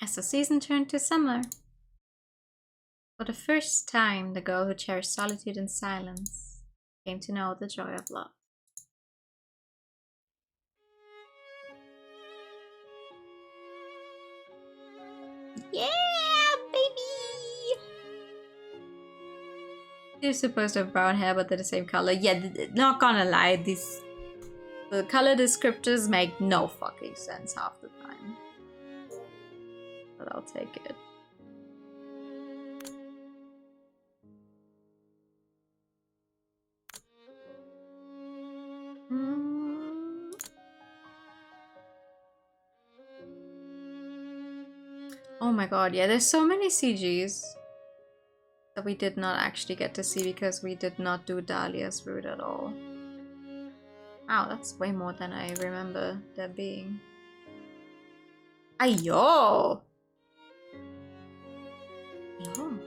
As the season turned to summer, for the first time, the girl who cherished solitude and silence came to know the joy of love. Yeah, baby! They're supposed to have brown hair, but they're the same color. Yeah, not gonna lie, the color descriptors make no fucking sense half the time. But I'll take it. Oh my god, yeah, there's so many CGs that we did not actually get to see because we did not do Dahlia's route at all. Wow, that's way more than I remember there being. Ayo! Yo.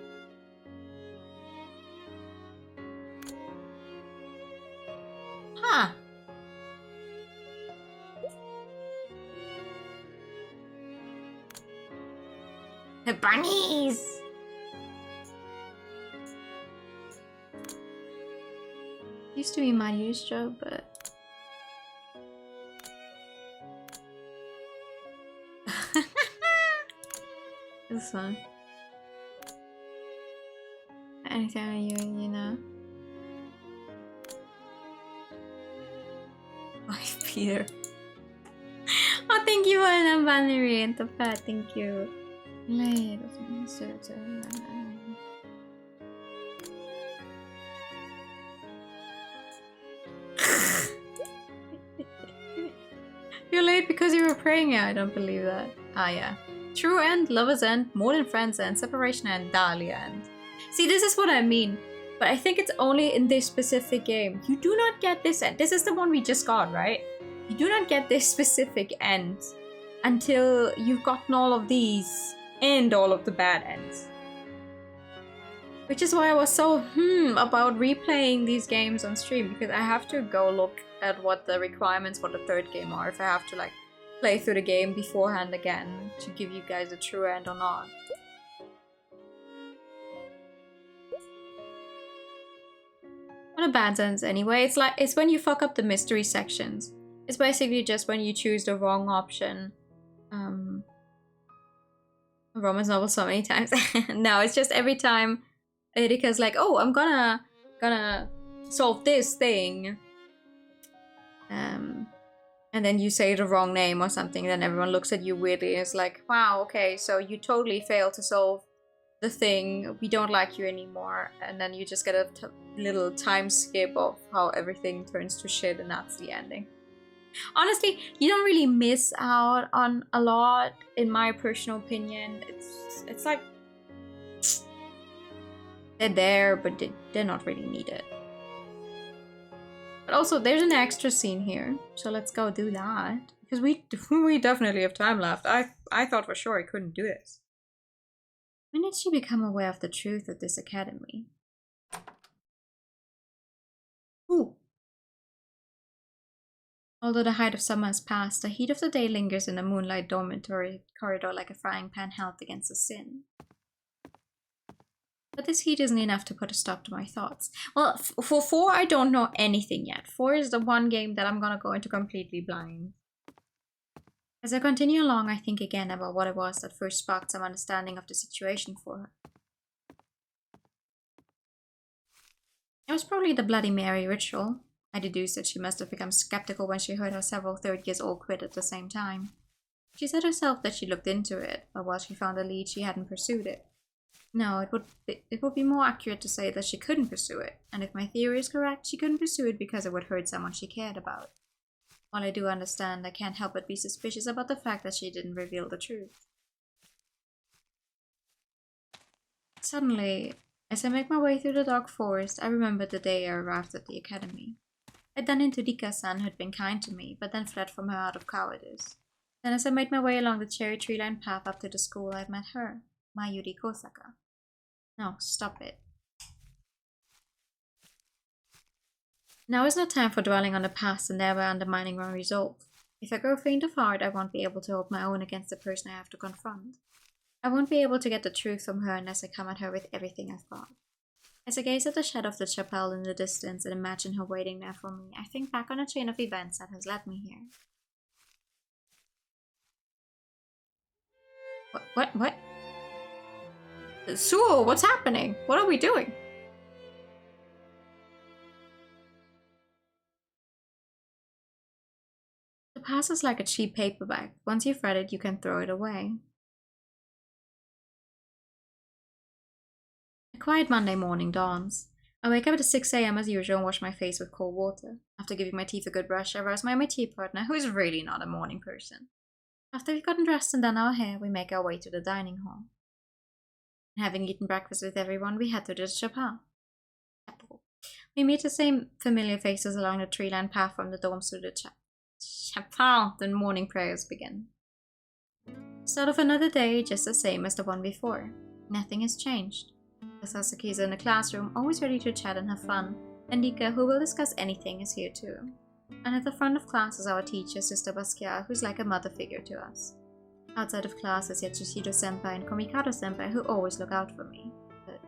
Huh. The bunnies! Used to be my use job, but this one. Anything you know. Wife Peter. Oh, thank you for an binary and the pet, thank you. You're late because you were praying. Yeah, I don't believe that. Ah, yeah. True end, lover's end, more than friends end, separation end, Dahlia end. See, this is what I mean. But I think it's only in this specific game. You do not get this end. This is the one we just got, right? You do not get this specific end until you've gotten all of these and all of the bad ends. Which is why I was so about replaying these games on stream, because I have to go look at what the requirements for the third game are if I have to like play through the game beforehand again to give you guys a true end or not. What are bad ends anyway? It's when you fuck up the mystery sections. It's basically just when you choose the wrong option. Romance novel so many times. No, it's just every time Erika's like, oh, I'm gonna solve this thing. And then you say the wrong name or something, then everyone looks at you weirdly and is like, wow, okay, so you totally failed to solve the thing, we don't like you anymore. And then you just get a little time skip of how everything turns to shit, and that's the ending. Honestly, you don't really miss out on a lot, in my personal opinion. It's like they're there, but they're not really needed. But also, there's an extra scene here, so let's go do that. Because we definitely have time left. I thought for sure I couldn't do this. When did she become aware of the truth of this academy? Ooh. Although the height of summer has passed, the heat of the day lingers in the moonlight dormitory corridor like a frying pan held against the sin. But this heat isn't enough to put a stop to my thoughts. Well, for 4, I don't know anything yet. 4 is the one game that I'm gonna go into completely blind. As I continue along, I think again about what it was that first sparked some understanding of the situation for her. It was probably the Bloody Mary ritual. I deduced that she must have become skeptical when she heard how several third-years-old quit at the same time. She said herself that she looked into it, but while she found a lead, she hadn't pursued it. No, it would be more accurate to say that she couldn't pursue it, and if my theory is correct, she couldn't pursue it because it would hurt someone she cared about. While I do understand, I can't help but be suspicious about the fact that she didn't reveal the truth. Suddenly, as I make my way through the dark forest, I remembered the day I arrived at the academy. I'd done into Rika-san, who had been kind to me, but then fled from her out of cowardice. Then as I made my way along the cherry tree-lined path up to the school, I'd met her, Mayuri Kosaka. No, stop it. Now is no time for dwelling on the past and thereby undermining my resolve. If I grow faint of heart, I won't be able to hold my own against the person I have to confront. I won't be able to get the truth from her unless I come at her with everything I've got. As I gaze at the shadow of the chapel in the distance and imagine her waiting there for me, I think back on a chain of events that has led me here. What? Suo, what's happening? What are we doing? The past is like a cheap paperback. Once you've read it, you can throw it away. A quiet Monday morning dawns. I wake up at 6 a.m. as usual and wash my face with cold water. After giving my teeth a good brush, I rouse my tea partner, who is really not a morning person. After we've gotten dressed and done our hair, we make our way to the dining hall. And having eaten breakfast with everyone, we head to the chapel. We meet the same familiar faces along the tree-lined path from the dorms to the chapel. The morning prayers begin. Start of another day, just the same as the one before. Nothing has changed. The Sasaki is in the classroom, always ready to chat and have fun, and Nika, who will discuss anything, is here too. And at the front of class is our teacher, Sister Basquiat, who's like a mother figure to us. Outside of class is Yatsushiro-senpai and Komikado-senpai, who always look out for me. But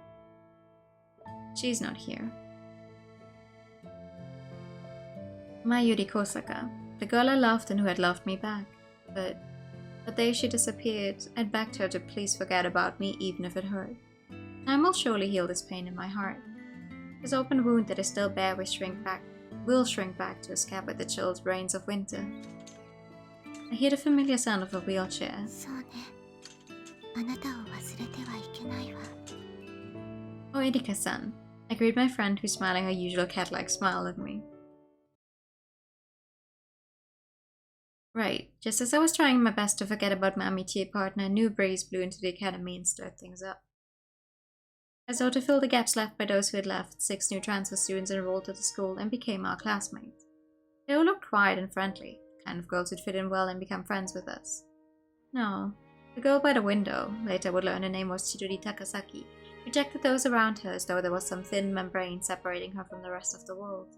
she's not here. Mayuri Kosaka, the girl I loved and who had loved me back. But the day she disappeared, I begged her to please forget about me, even if it hurt. Time will surely heal this pain in my heart. This open wound that is still bare will shrink back to a scab with the chilled rains of winter. I hear the familiar sound of a wheelchair. Oh, Erika-san. I greet my friend who's smiling her usual cat-like smile at me. Right, just as I was trying my best to forget about my amitié partner, a new breeze blew into the academy and stirred things up. As though to fill the gaps left by those who had left, 6 new transfer students enrolled at the school and became our classmates. They all looked quiet and friendly, kind of girls who'd fit in well and become friends with us. No, the girl by the window, later would learn her name was Chidori Takasaki, rejected those around her as though there was some thin membrane separating her from the rest of the world.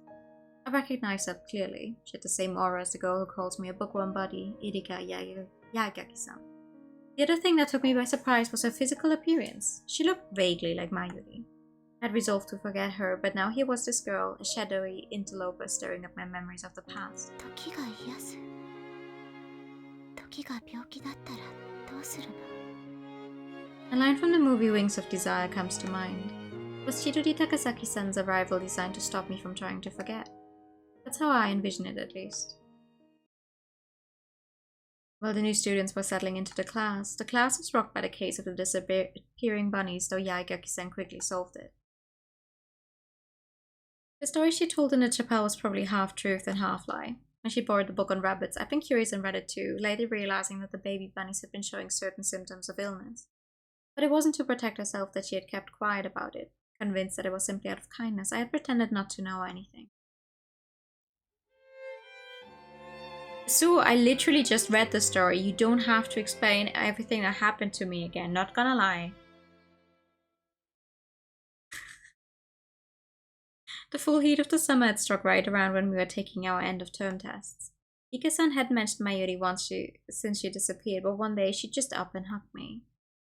I recognized her clearly. She had the same aura as the girl who calls me a bookworm buddy, Erika Yagaki-san. The other thing that took me by surprise was her physical appearance. She looked vaguely like Mayuri. I had resolved to forget her, but now here was this girl, a shadowy interloper stirring up my memories of the past. A line from the movie Wings of Desire comes to mind. Was Chidori Takasaki-san's arrival designed to stop me from trying to forget? That's how I envision it, at least. While the new students were settling into the class was rocked by the case of the disappearing bunnies, though Yaigaki-san quickly solved it. The story she told in the chapel was probably half truth and half lie. And she borrowed the book on rabbits. I've been curious and read it too, lately realizing that the baby bunnies had been showing certain symptoms of illness. But it wasn't to protect herself that she had kept quiet about it. Convinced that it was simply out of kindness, I had pretended not to know anything. So I literally just read the story. You don't have to explain everything that happened to me again. Not gonna lie. The full heat of the summer had struck right around when we were taking our end-of-term tests. Ika-san had mentioned Mayuri once since she disappeared, but one day she just up and hugged me.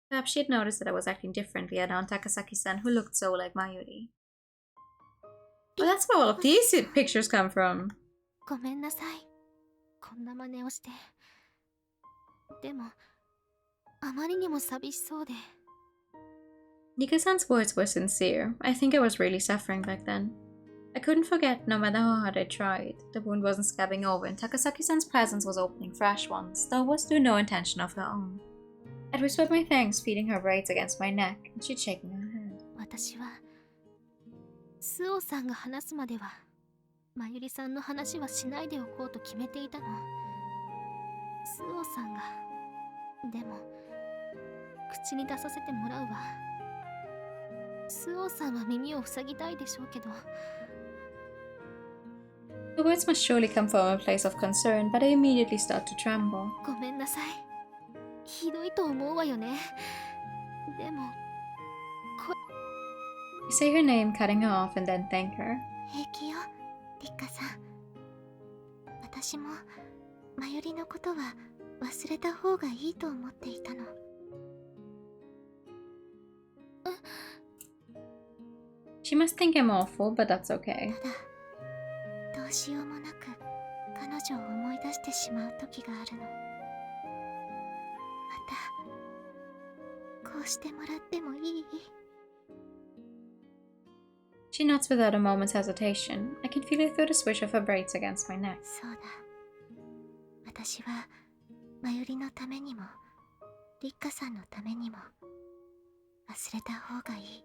Perhaps she had noticed that I was acting differently around Takasaki-san, who looked so like Mayuri. Well, that's where all of these pictures come from. ごめんなさい。こんな真似をして。でも、あまりにも寂しそうで。Nika-san's words were sincere. I think I was really suffering back then. I couldn't forget, no matter how hard I tried. The wound wasn't scabbing over, and Takasaki-san's presence was opening fresh ones, though it was through no intention of her own. I'd whispered my thanks, feeling her braids against my neck, and she'd shaken her head. 私は、スオさんが話すまでは、まゆりさんの話はしないでおこうと決めていたの。スオさんが、でも、口に出させてもらうわ。スオさんは耳を塞ぎたいでしょうけど。The words must surely come from a place of concern, but I immediately start to tremble. ごめんなさい。ひどいと思うわよね。でも、I say her name, cutting her off, and then thank her. 平気よ、リッカさん。私も、まゆりのことは忘れた方がいいと思っていたの。She must think I'm awful, but that's okay. ただ、どうしようもなく彼女を思い出してしまう時があるの。また、こうしてもらってもいい？ She nods without a moment's hesitation. I can feel it through the swish of her braids against my neck. そうだ。私は、まゆりのためにも、リッカさんのためにも、忘れた方がいい。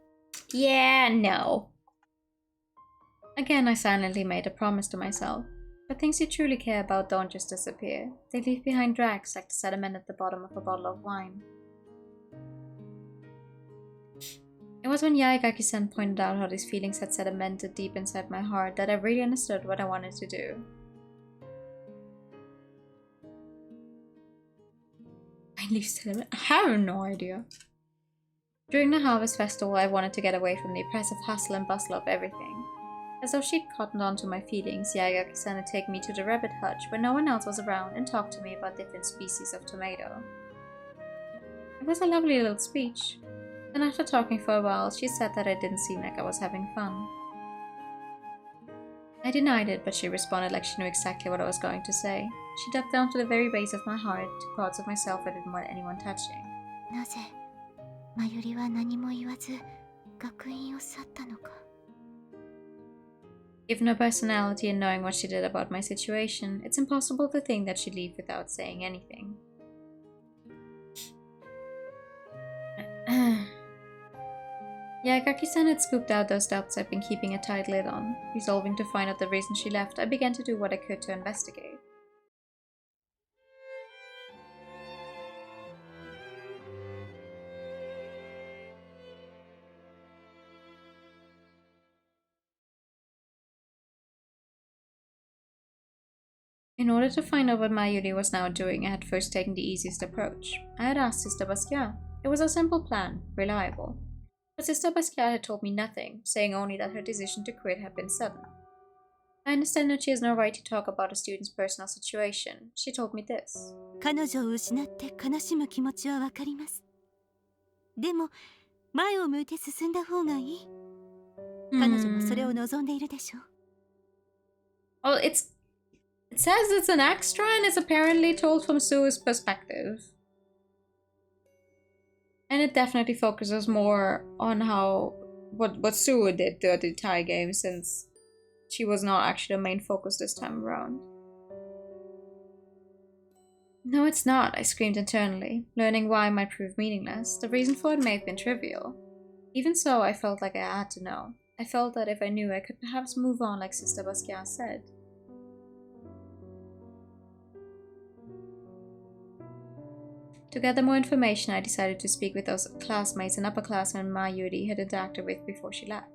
Yeah, no. Again, I silently made a promise to myself. But things you truly care about don't just disappear. They leave behind drags like the sediment at the bottom of a bottle of wine. It was when Yaegaki-san pointed out how these feelings had sedimented deep inside my heart that I really understood what I wanted to do. I leave sediment? I have no idea. During the Harvest Festival, I wanted to get away from the oppressive hustle and bustle of everything. As though she'd cottoned onto my feelings, Yaegaki-san would take me to the rabbit hutch where no one else was around and talk to me about different species of tomato. It was a lovely little speech. Then after talking for a while, she said that it didn't seem like I was having fun. I denied it, but she responded like she knew exactly what I was going to say. She dug down to the very base of my heart, to parts of myself I didn't want anyone touching. なぜ、まゆりは何も言わず、学院を去ったのか。Given her personality and knowing what she did about my situation, it's impossible to think that she'd leave without saying anything. Yaegaki-san had scooped out those doubts I'd been keeping a tight lid on. Resolving to find out the reason she left, I began to do what I could to investigate. In order to find out what Mayuri was now doing, I had first taken the easiest approach. I had asked Sister Basquiat. It was a simple plan, reliable. But Sister Basquiat had told me nothing, saying only that her decision to quit had been sudden. I understand that she has no right to talk about a student's personal situation. She told me this. 彼女を失って悲しむ気持ちはわかります。でも、前を向いて進んだ方がいい。彼女もそれを望んでいるでしょう。Well, it says it's an extra and it's apparently told from Sue's perspective. And it definitely focuses more on what Sue did throughout the entire game, since she was not actually the main focus this time around. No, it's not, I screamed internally, learning why might prove meaningless. The reason for it may have been trivial. Even so, I felt like I had to know. I felt that if I knew, I could perhaps move on like Sister Basquiat said. To gather more information, I decided to speak with those classmates and upperclassmen Mayuri had interacted with before she left.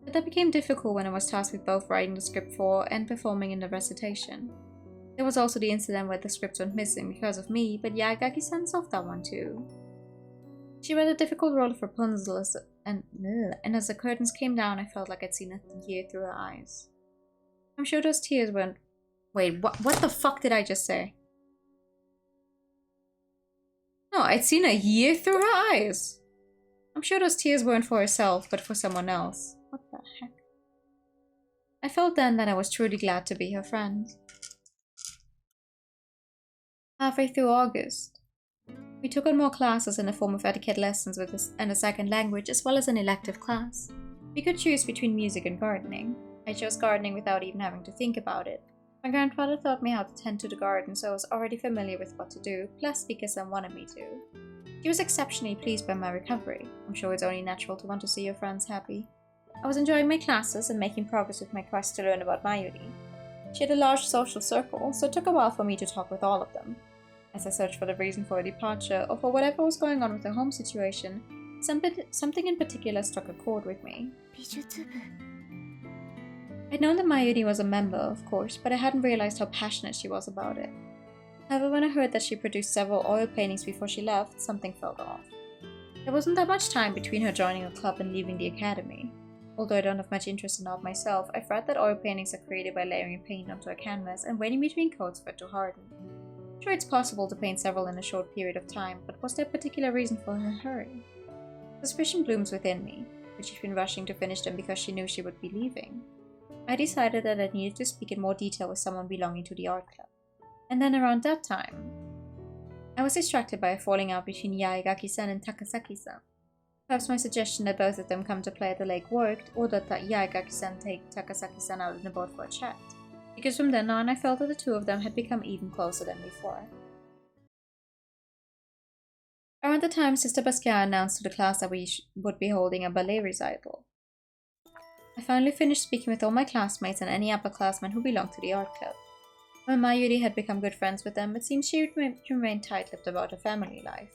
But that became difficult when I was tasked with both writing the script for and performing in the recitation. There was also the incident where the script went missing because of me, but Yaegaki-san solved that one too. She read a difficult role of Rapunzel and as the curtains came down, I felt like I'd seen a year through her eyes. I'm sure those tears weren't... Wait, what the fuck did I just say? No, I'd seen a year through her eyes. I'm sure those tears weren't for herself, but for someone else. What the heck? I felt then that I was truly glad to be her friend. Halfway through August, we took on more classes in the form of etiquette lessons and a second language, as well as an elective class. We could choose between music and gardening. I chose gardening without even having to think about it. My grandfather taught me how to tend to the garden, so I was already familiar with what to do, plus because Sam wanted me to. She was exceptionally pleased by my recovery. I'm sure it's only natural to want to see your friends happy. I was enjoying my classes and making progress with my quest to learn about Mayuri. She had a large social circle, so it took a while for me to talk with all of them. As I searched for the reason for her departure, or for whatever was going on with her home situation, something in particular struck a chord with me. I'd known that Mayuri was a member, of course, but I hadn't realized how passionate she was about it. However, when I heard that she produced several oil paintings before she left, something felt off. There wasn't that much time between her joining a club and leaving the academy. Although I don't have much interest in art myself, I've read that oil paintings are created by layering paint onto a canvas and waiting between coats for it to harden. Sure, it's possible to paint several in a short period of time, but was there a particular reason for her hurry? Suspicion blooms within me. Would she have been rushing to finish them because she knew she would be leaving? I decided that I needed to speak in more detail with someone belonging to the art club. And then around that time, I was distracted by a falling out between Yaegaki-san and Takasaki-san. Perhaps my suggestion that both of them come to play at the lake worked, or that Yaegaki-san take Takasaki-san out in a boat for a chat. Because from then on I felt that the two of them had become even closer than before. Around the time Sister Basquiat announced to the class that we would be holding a ballet recital, I finally finished speaking with all my classmates and any upperclassmen who belonged to the art club. When Mayuri had become good friends with them, it seemed she remained tight-lipped about her family life.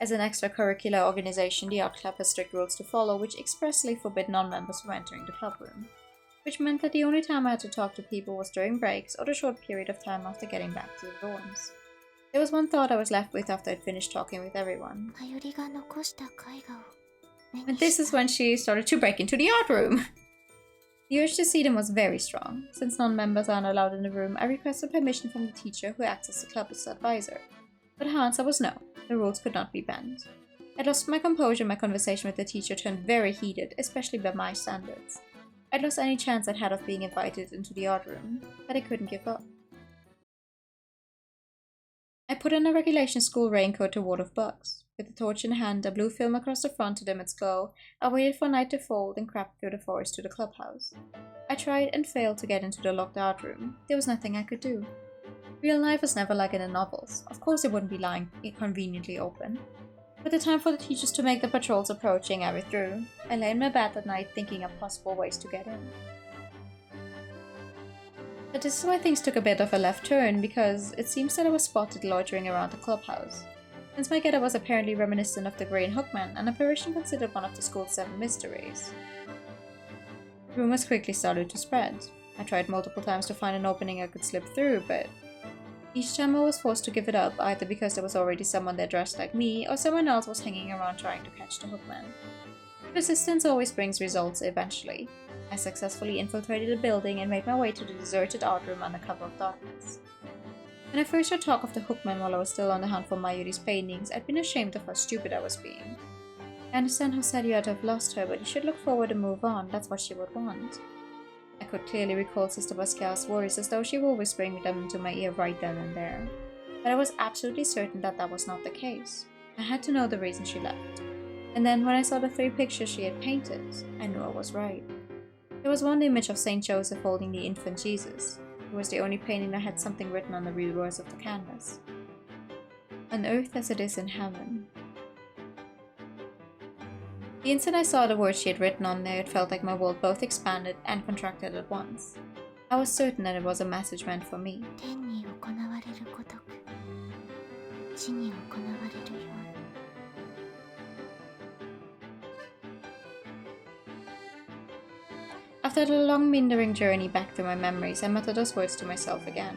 As an extracurricular organization, the art club has strict rules to follow, which expressly forbid non-members from entering the club room, which meant that the only time I had to talk to people was during breaks or the short period of time after getting back to the dorms. There was one thought I was left with after I'd finished talking with everyone. And this is when she started to break into the art room! The urge to see them was very strong. Since non-members aren't allowed in the room, I requested permission from the teacher who acts as the club's advisor. But her answer was no, the rules could not be bent. I lost my composure and my conversation with the teacher turned very heated, especially by my standards. I'd lost any chance I'd had of being invited into the art room, but I couldn't give up. I put on a regulation school raincoat to ward off bugs. With a torch in hand, a blue film across the front to dim its glow, I waited for night to fold and crept through the forest to the clubhouse. I tried and failed to get into the locked art room. There was nothing I could do. Real life was never like in the novels. Of course it wouldn't be lying conveniently open. With the time for the teachers to make the patrols approaching, I withdrew. I lay in my bed that night thinking of possible ways to get in. But this is why things took a bit of a left turn, because it seems that I was spotted loitering around the clubhouse. Since my getup was apparently reminiscent of the Green Hookman, an apparition considered one of the school's 7 mysteries. Rumors quickly started to spread. I tried multiple times to find an opening I could slip through, but each time I was forced to give it up, either because there was already someone there dressed like me, or someone else was hanging around trying to catch the Hookman. Persistence always brings results eventually. I successfully infiltrated the building and made my way to the deserted art room under cover of darkness. When I first heard talk of the Hookman while I was still on the hunt for Mayuri's paintings, I'd been ashamed of how stupid I was being. I understand how sad you had to have lost her, but you should look forward and move on, that's what she would want. I could clearly recall Sister Basquiat's words as though she were whispering them into my ear right then and there. But I was absolutely certain that that was not the case. I had to know the reason she left. And then when I saw the 3 pictures she had painted, I knew I was right. There was one image of Saint Joseph holding the infant Jesus. It was the only painting that had something written on the real words of the canvas. On earth as it is in heaven. The instant I saw the words she had written on there, it felt like my world both expanded and contracted at once. I was certain that it was a message meant for me. 天に行われるごとく地に行われるように。 After the long meandering journey back through my memories, I muttered those words to myself again.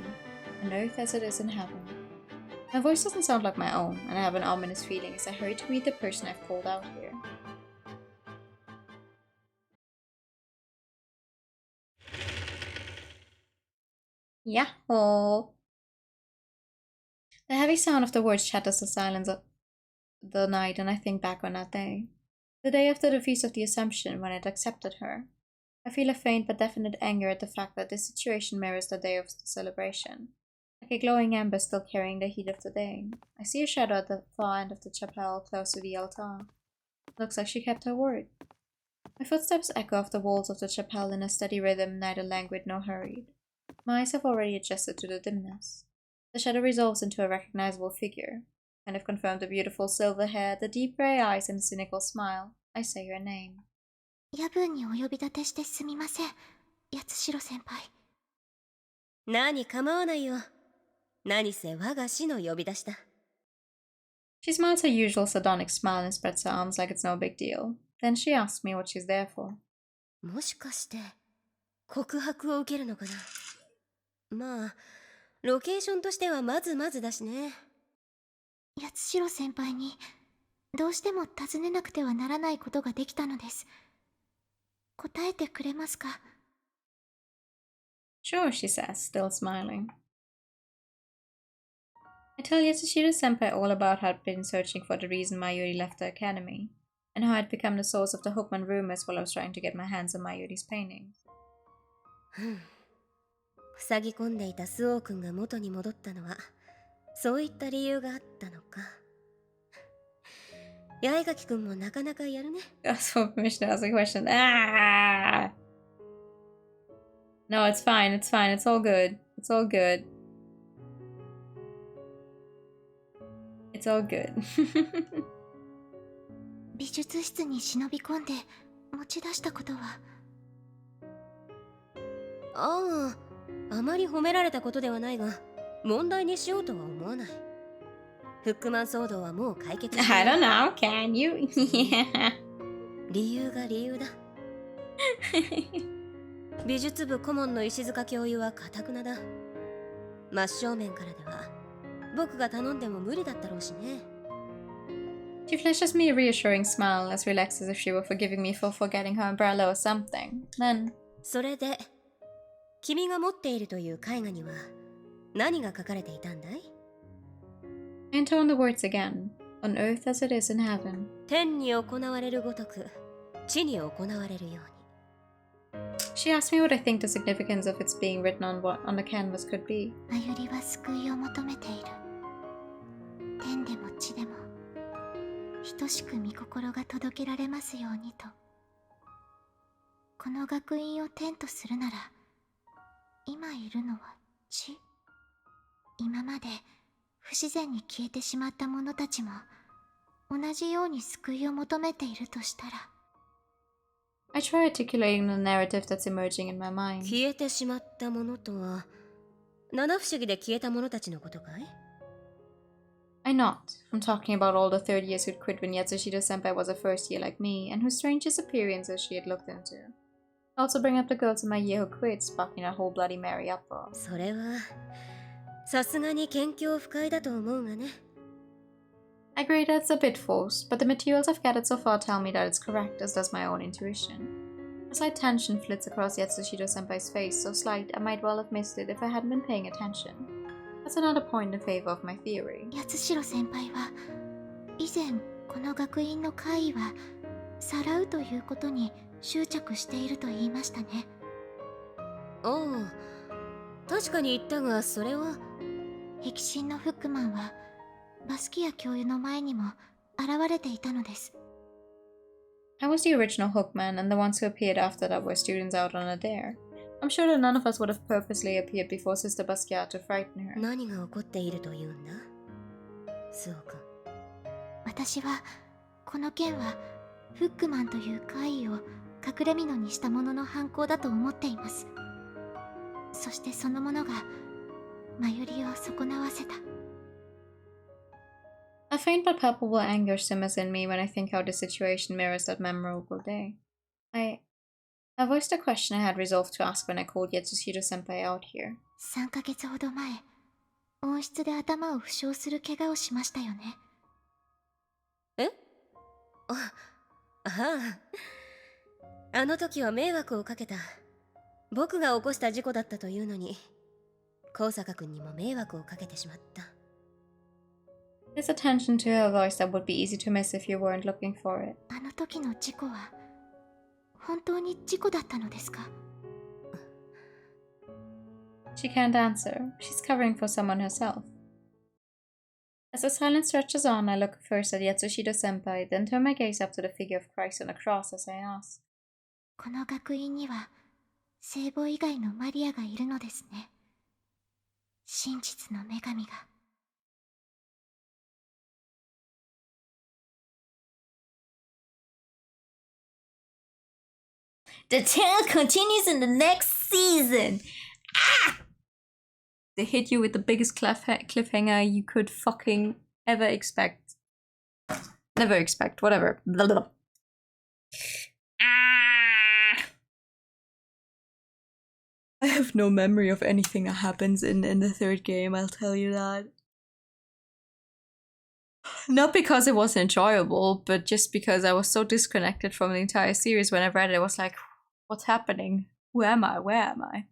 On earth as it is in heaven. My voice doesn't sound like my own, and I have an ominous feeling as I hurry to meet the person I've called out here. Yahoo! The heavy sound of the words shatters the silence of the night, and I think back on that day. The day after the Feast of the Assumption, when I'd accepted her. I feel a faint but definite anger at the fact that this situation mirrors the day of the celebration. Like a glowing ember still carrying the heat of the day. I see a shadow at the far end of the chapel close to the altar. Looks like she kept her word. My footsteps echo off the walls of the chapel in a steady rhythm, neither languid nor hurried. My eyes have already adjusted to the dimness. The shadow resolves into a recognizable figure. And I've confirmed the beautiful silver hair, the deep grey eyes, and the cynical smile. I say her name. 夜分にお呼び立てしてすみません、八代先輩。何構わないよ。何せ我が師の呼び出しだ。She smiles her usual sardonic smile and spreads her arms like it's no big deal. Then she asks me what she's there for. もしかして告白を受けるのかな。まあロケーションとしてはまずまずだしね。八代先輩にどうしても尋ねなくてはならないことができたのです。答えてくれますか？ Sure, she says, still smiling. I tell Yatsushiro-senpai all about how I'd been searching for the reason Mayuri left the academy, and how I'd become the source of the Hookman rumors while I was trying to get my hands on Mayuri's paintings. 塞ぎ込んでいたスオウ君が元に戻ったのはそういった理由があったのか。八重垣君もなかなかやるね。Ask for permission to ask a question. Ah! No, it's fine, it's fine, it's all good. It's all good. It's all good. 美術室に忍び込んで持ち出したことは？ああ、あまり褒められたことではないが、問題にしようとは思わない。フックマン騒動はもう解決した。I don't know, can you? Yeah. 理由が理由だ。美術部顧問の石塚教諭は堅くなだ。真正面からでは僕が頼んでも無理だったろうしね。She flashes me a reassuring smile, as relaxed as if she were forgiving me for forgetting her umbrella or something. Then, それで君が持っているという絵画には何が書かれていたんだい？ I intone the words again. On earth as it is in heaven. 天に行われるごとく地に行われるように。She asked me what I think the significance of its being written on the canvas could be. まゆりは救いを求めている。天でも地でも等しく御心が届けられますようにと。この学院を天とするなら今いるのは地。今まで不自然に消えてしまった者たちも同じように救いを求めているとしたら。I try articulating the narrative that's emerging in my mind. 消えてしまったものとは七不思議で消えた者たちのことかい？ I not. I'm talking about all the third years who'd quit when Yatsushiro-senpai was a first year like me, and whose strange disappearances she had looked into. I also bring up the girls in my year who quit, sparking a whole Bloody Mary uproar. それはさすがに謙虚不快だと思うがね。I agree that it's a bit forced, but the materials I've gathered so far tell me that it's correct, as does my own intuition. A slight tension flits across Yatsushiro-senpai's face, so slight I might well have missed it if I hadn't been paying attention. That's another point in favor of my theory. 八代先輩は以前この学院の怪異はさらうということに執着していると言いましたね。おう、確かに言ったがそれは壁心のフックマンはバスキア教諭の前にも現れていたのです。I was the original Hookman, and the ones who appeared after that were students out on a dare. I'm sure that none of us would have purposely appeared before Sister Basquiat to frighten her. 何が起こっているというんだ、スオ君。私はこの件はフックマンという怪異を隠れ蓑にしたものの犯行だと思っています。そしてそのものがマユリを損なわせた。 A faint but palpable anger simmers in me when I think how the situation mirrors that memorable day. I voiced a question I had resolved to ask when I called Yatsushiro-senpai out here. 3ヶ月ほど前、温室で頭を負傷する怪我をしましたよね。え？ああ、あの時は迷惑をかけた。僕が起こした事故だったというのに、高坂君にも迷惑をかけてしまった。There's a tension to her voice that would be easy to miss if you weren't looking for it. あの時の事故は本当に事故だったのですか？ She can't answer. She's covering for someone herself. As the silence stretches on, I look first at Yatsushiro-senpai, then turn my gaze up to the figure of Christ on the cross as I ask. この学院には聖母以外のマリアがいるのですね。真実の女神が。 The tale continues in the next season! Ah! They hit you with the biggest cliffhanger you could fucking ever expect. Never expect, whatever. Blah, blah. Ah! I have no memory of anything that happens in the third game, I'll tell you that. Not because it was enjoyable, but just because I was so disconnected from the entire series. When I read it, I was like, what's happening? Who am I? Where am I?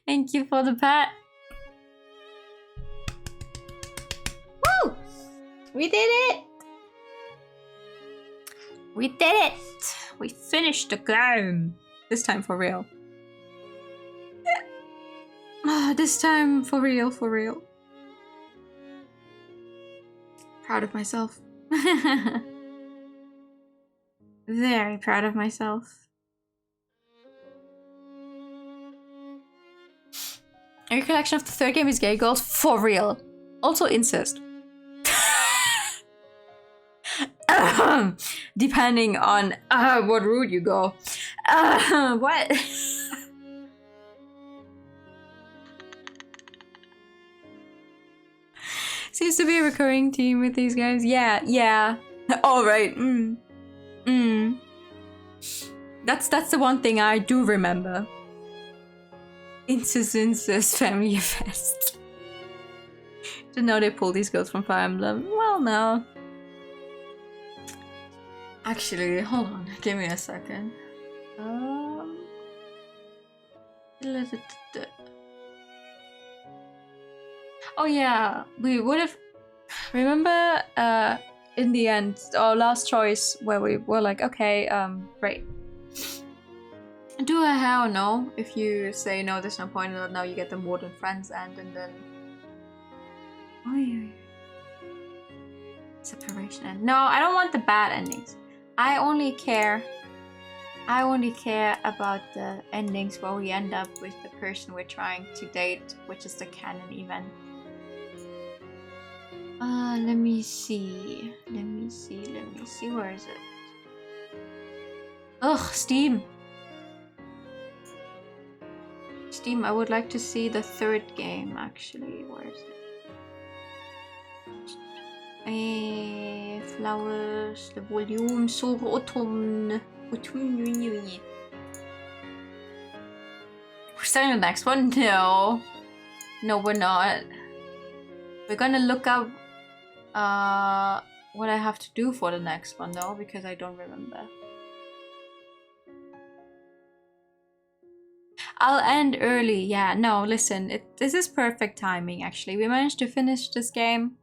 Thank you for the pat. Woo! We did it! We did it! We finished the game! This time for real. This time for real, for real. Proud of myself. Very proud of myself. A recollection of the third game is gay girls for real. Also incest. Depending on what route you go. What? Seems to be a recurring theme with these guys. Yeah. All right. That's the one thing I do remember. Incest family fest. To know they pull these girls from Fire Emblem. Well, no. Actually, hold on. Give me a second. Oh yeah, we would have. Remember, in the end, our last choice where we were like, okay, great. Do a hell no. If you say no, there's no point. Now you get the more than friends and then. Oh yeah. Separation end. No, I don't want the bad endings. I only care about the endings where we end up with the person we're trying to date, which is the canon event. Let me see. Where is it? Ugh, Steam, I would like to see the third game, actually. Where is it? Flowers, the volume, so autumn. We're starting the next one? No, we're not. We're gonna look up what I have to do for the next one though, because I don't remember. I'll end early. Yeah, no, listen, this is perfect timing actually. We managed to finish this game.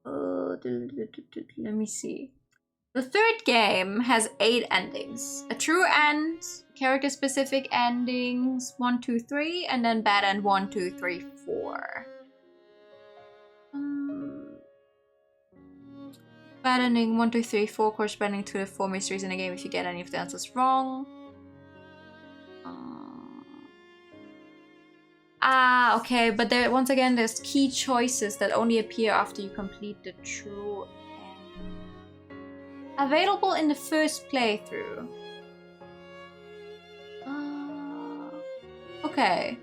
Let me see. The third game has 8 endings. A true end, character specific endings 1, 2, 3, and then bad end 1, 2, 3, 4. Bad ending 1, 2, 3, 4 corresponding to the 4 mysteries in the game if you get any of the answers wrong. Okay, but there once again there's key choices that only appear after you complete the true end. Available in the first playthrough. Okay.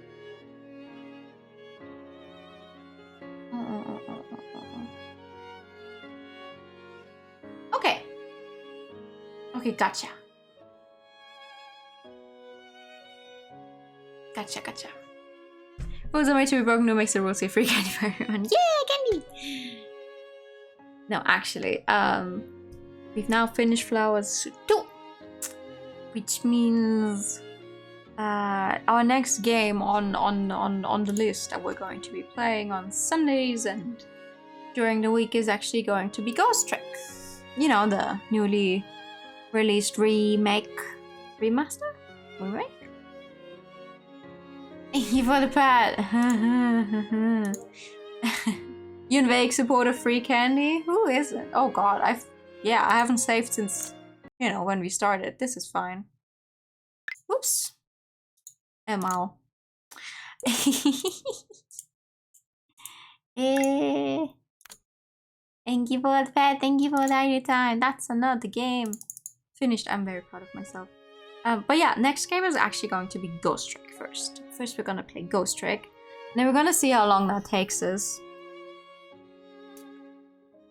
Okay. Okay, gotcha. Gotcha. Rules are made to be broken, no makes the rules say free candy for everyone. Yeah, candy! No, actually, we've now finished Flowers 2, which means our next game on the list that we're going to be playing on Sundays and during the week is actually going to be Ghost Trick. You know, the newly released remaster? Remake? Thank you for the pat. Yunveig support of free candy? Who is it? Oh god, I haven't saved since, you know, when we started. This is fine. Whoops. Ow. Thank you for the pet, thank you for the time. That's another game. Finished, I'm very proud of myself. But yeah, next game is actually going to be Ghost Trick first. First we're gonna play Ghost Trick. And then we're gonna see how long that takes us.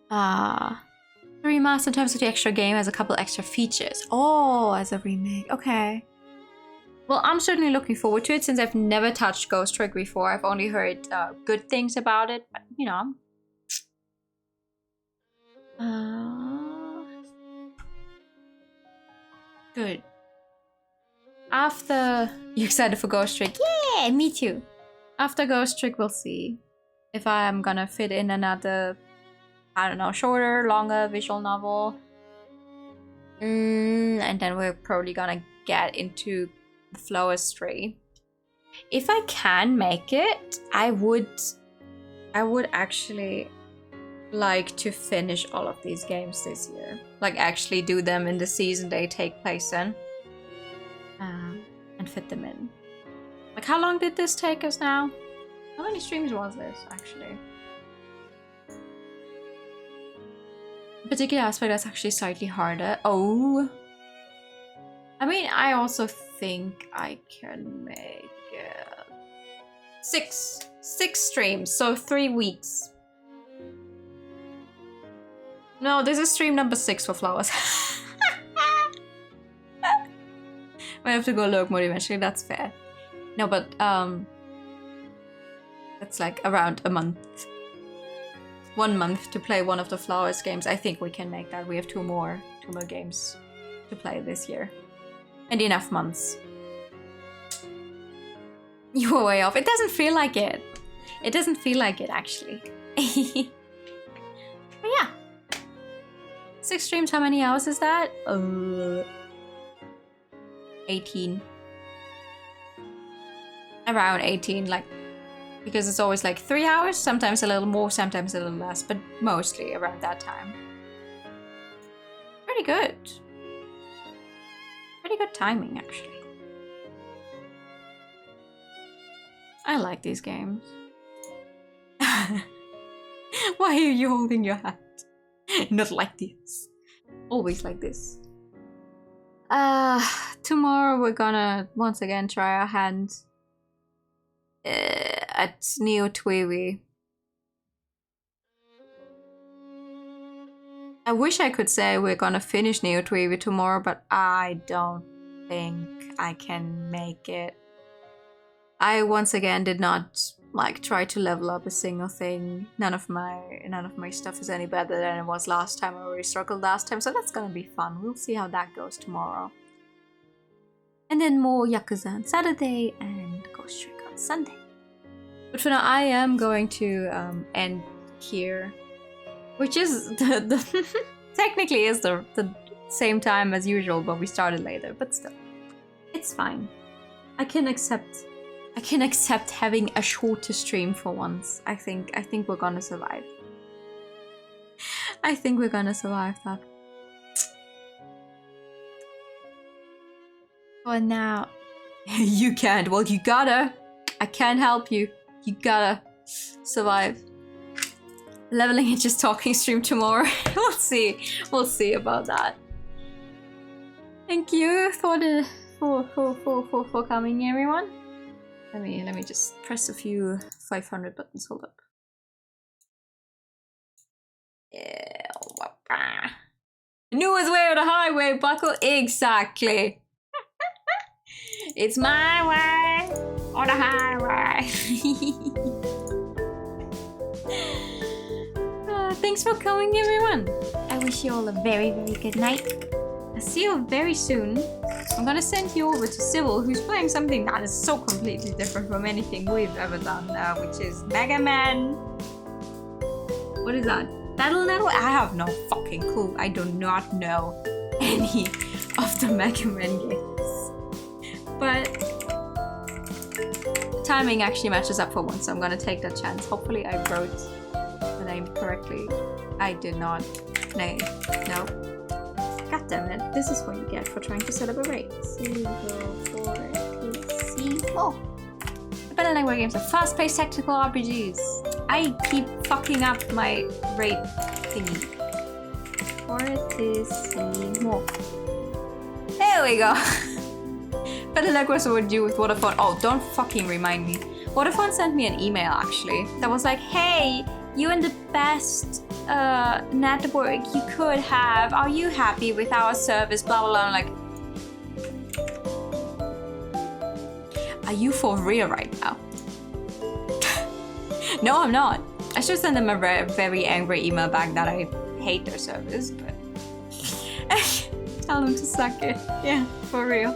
The remaster in terms of the extra game has a couple extra features. Oh, as a remake, okay. Well, I'm certainly looking forward to it since I've never touched Ghost Trick before. I've only heard good things about it, but you know. Good. After you're excited for Ghost Trick, yeah, me too. After Ghost Trick, we'll see if I'm gonna fit in another, I don't know, shorter, longer visual novel. And then we're probably gonna get into the Flowers 3. If I can make it, I would actually like to finish all of these games this year. Like actually do them in the season they take place in. And fit them in. Like how long did this take us now? How many streams was this actually? A particular aspect that's actually slightly harder. Oh. I mean, I also think I can make it 6 streams, so 3 weeks. No, this is stream number 6 for Flowers. I have to go lurk mode eventually, that's fair. No, but that's like around a month. 1 month to play one of the Flowers games. I think we can make that. We have two more games to play this year. And enough months. You were way off. It doesn't feel like it. It doesn't feel like it actually. But yeah. 6 streams, how many hours is that? 18. Around 18, like, because it's always like 3 hours, sometimes a little more, sometimes a little less, but mostly around that time. Pretty good. Pretty good timing, actually. I like these games. Why are you holding your hat? Not like this. Always like this. Tomorrow we're gonna once again try our hand at Neo Twiwi. I wish I could say we're gonna finish Neo Twiwi tomorrow, but I don't think I can make it. I once again did not like try to level up a single thing. None of my stuff is any better than it was last time. I already struggled last time, so that's gonna be fun. We'll see how that goes tomorrow. And then more Yakuza on Saturday and Ghost Trick on Sunday. But for now, I am going to end here, which is the technically is the same time as usual, but we started later. But still, it's fine. I can accept having a shorter stream for once. I think we're gonna survive. I think we're gonna survive that. For now, you can't. Well, you gotta. I can't help you. You gotta survive. leveling and just talking stream tomorrow. We'll see. We'll see about that. Thank you for coming, everyone. Let me just press a few 500 buttons. Hold up. Yeah. Newest way of the highway, buckle. Exactly. It's my way or the highway. Thanks for coming, everyone. I wish you all a very, very good night. I'll see you very soon. I'm gonna send you over to Sybil, who's playing something that is so completely different from anything we've ever done, which is Mega Man. What is that? Battle Network? I have no fucking clue. I do not know any of the Mega Man games. But timing actually matches up for once, so I'm gonna take that chance. Hopefully I wrote the name correctly. I did not. No. God damn it. This is what you get for trying to set up a raid. C4PC4. Battle Network games are fast-paced tactical RPGs. I keep fucking up my raid thingy. More. There we go. Battle Network was overdue with Vodafone. Oh, don't fucking remind me. Vodafone sent me an email actually that was like, hey, you in the best network you could have. Are you happy with our service? Blah blah blah. I'm like, are you for real right now? No, I'm not. I should send them a very angry email back that I hate their service, but tell them to suck it. Yeah, for real.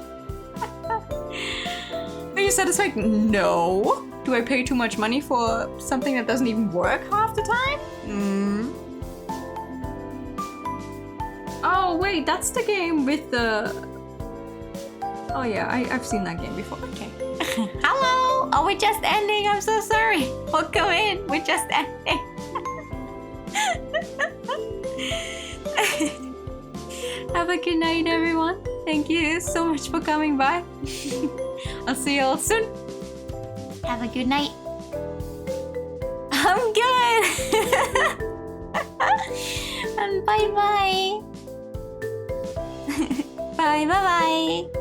Are you satisfied? No. Do I pay too much money for something that doesn't even work half the time? Oh wait, that's the game with the... Oh yeah, I've seen that game before. Okay. Hello! Oh, we're just ending. I'm so sorry. Welcome in. We're just ending. Have a good night, everyone. Thank you so much for coming by. I'll see you all soon. Have a good night. I'm good. And bye-bye. Bye-bye-bye.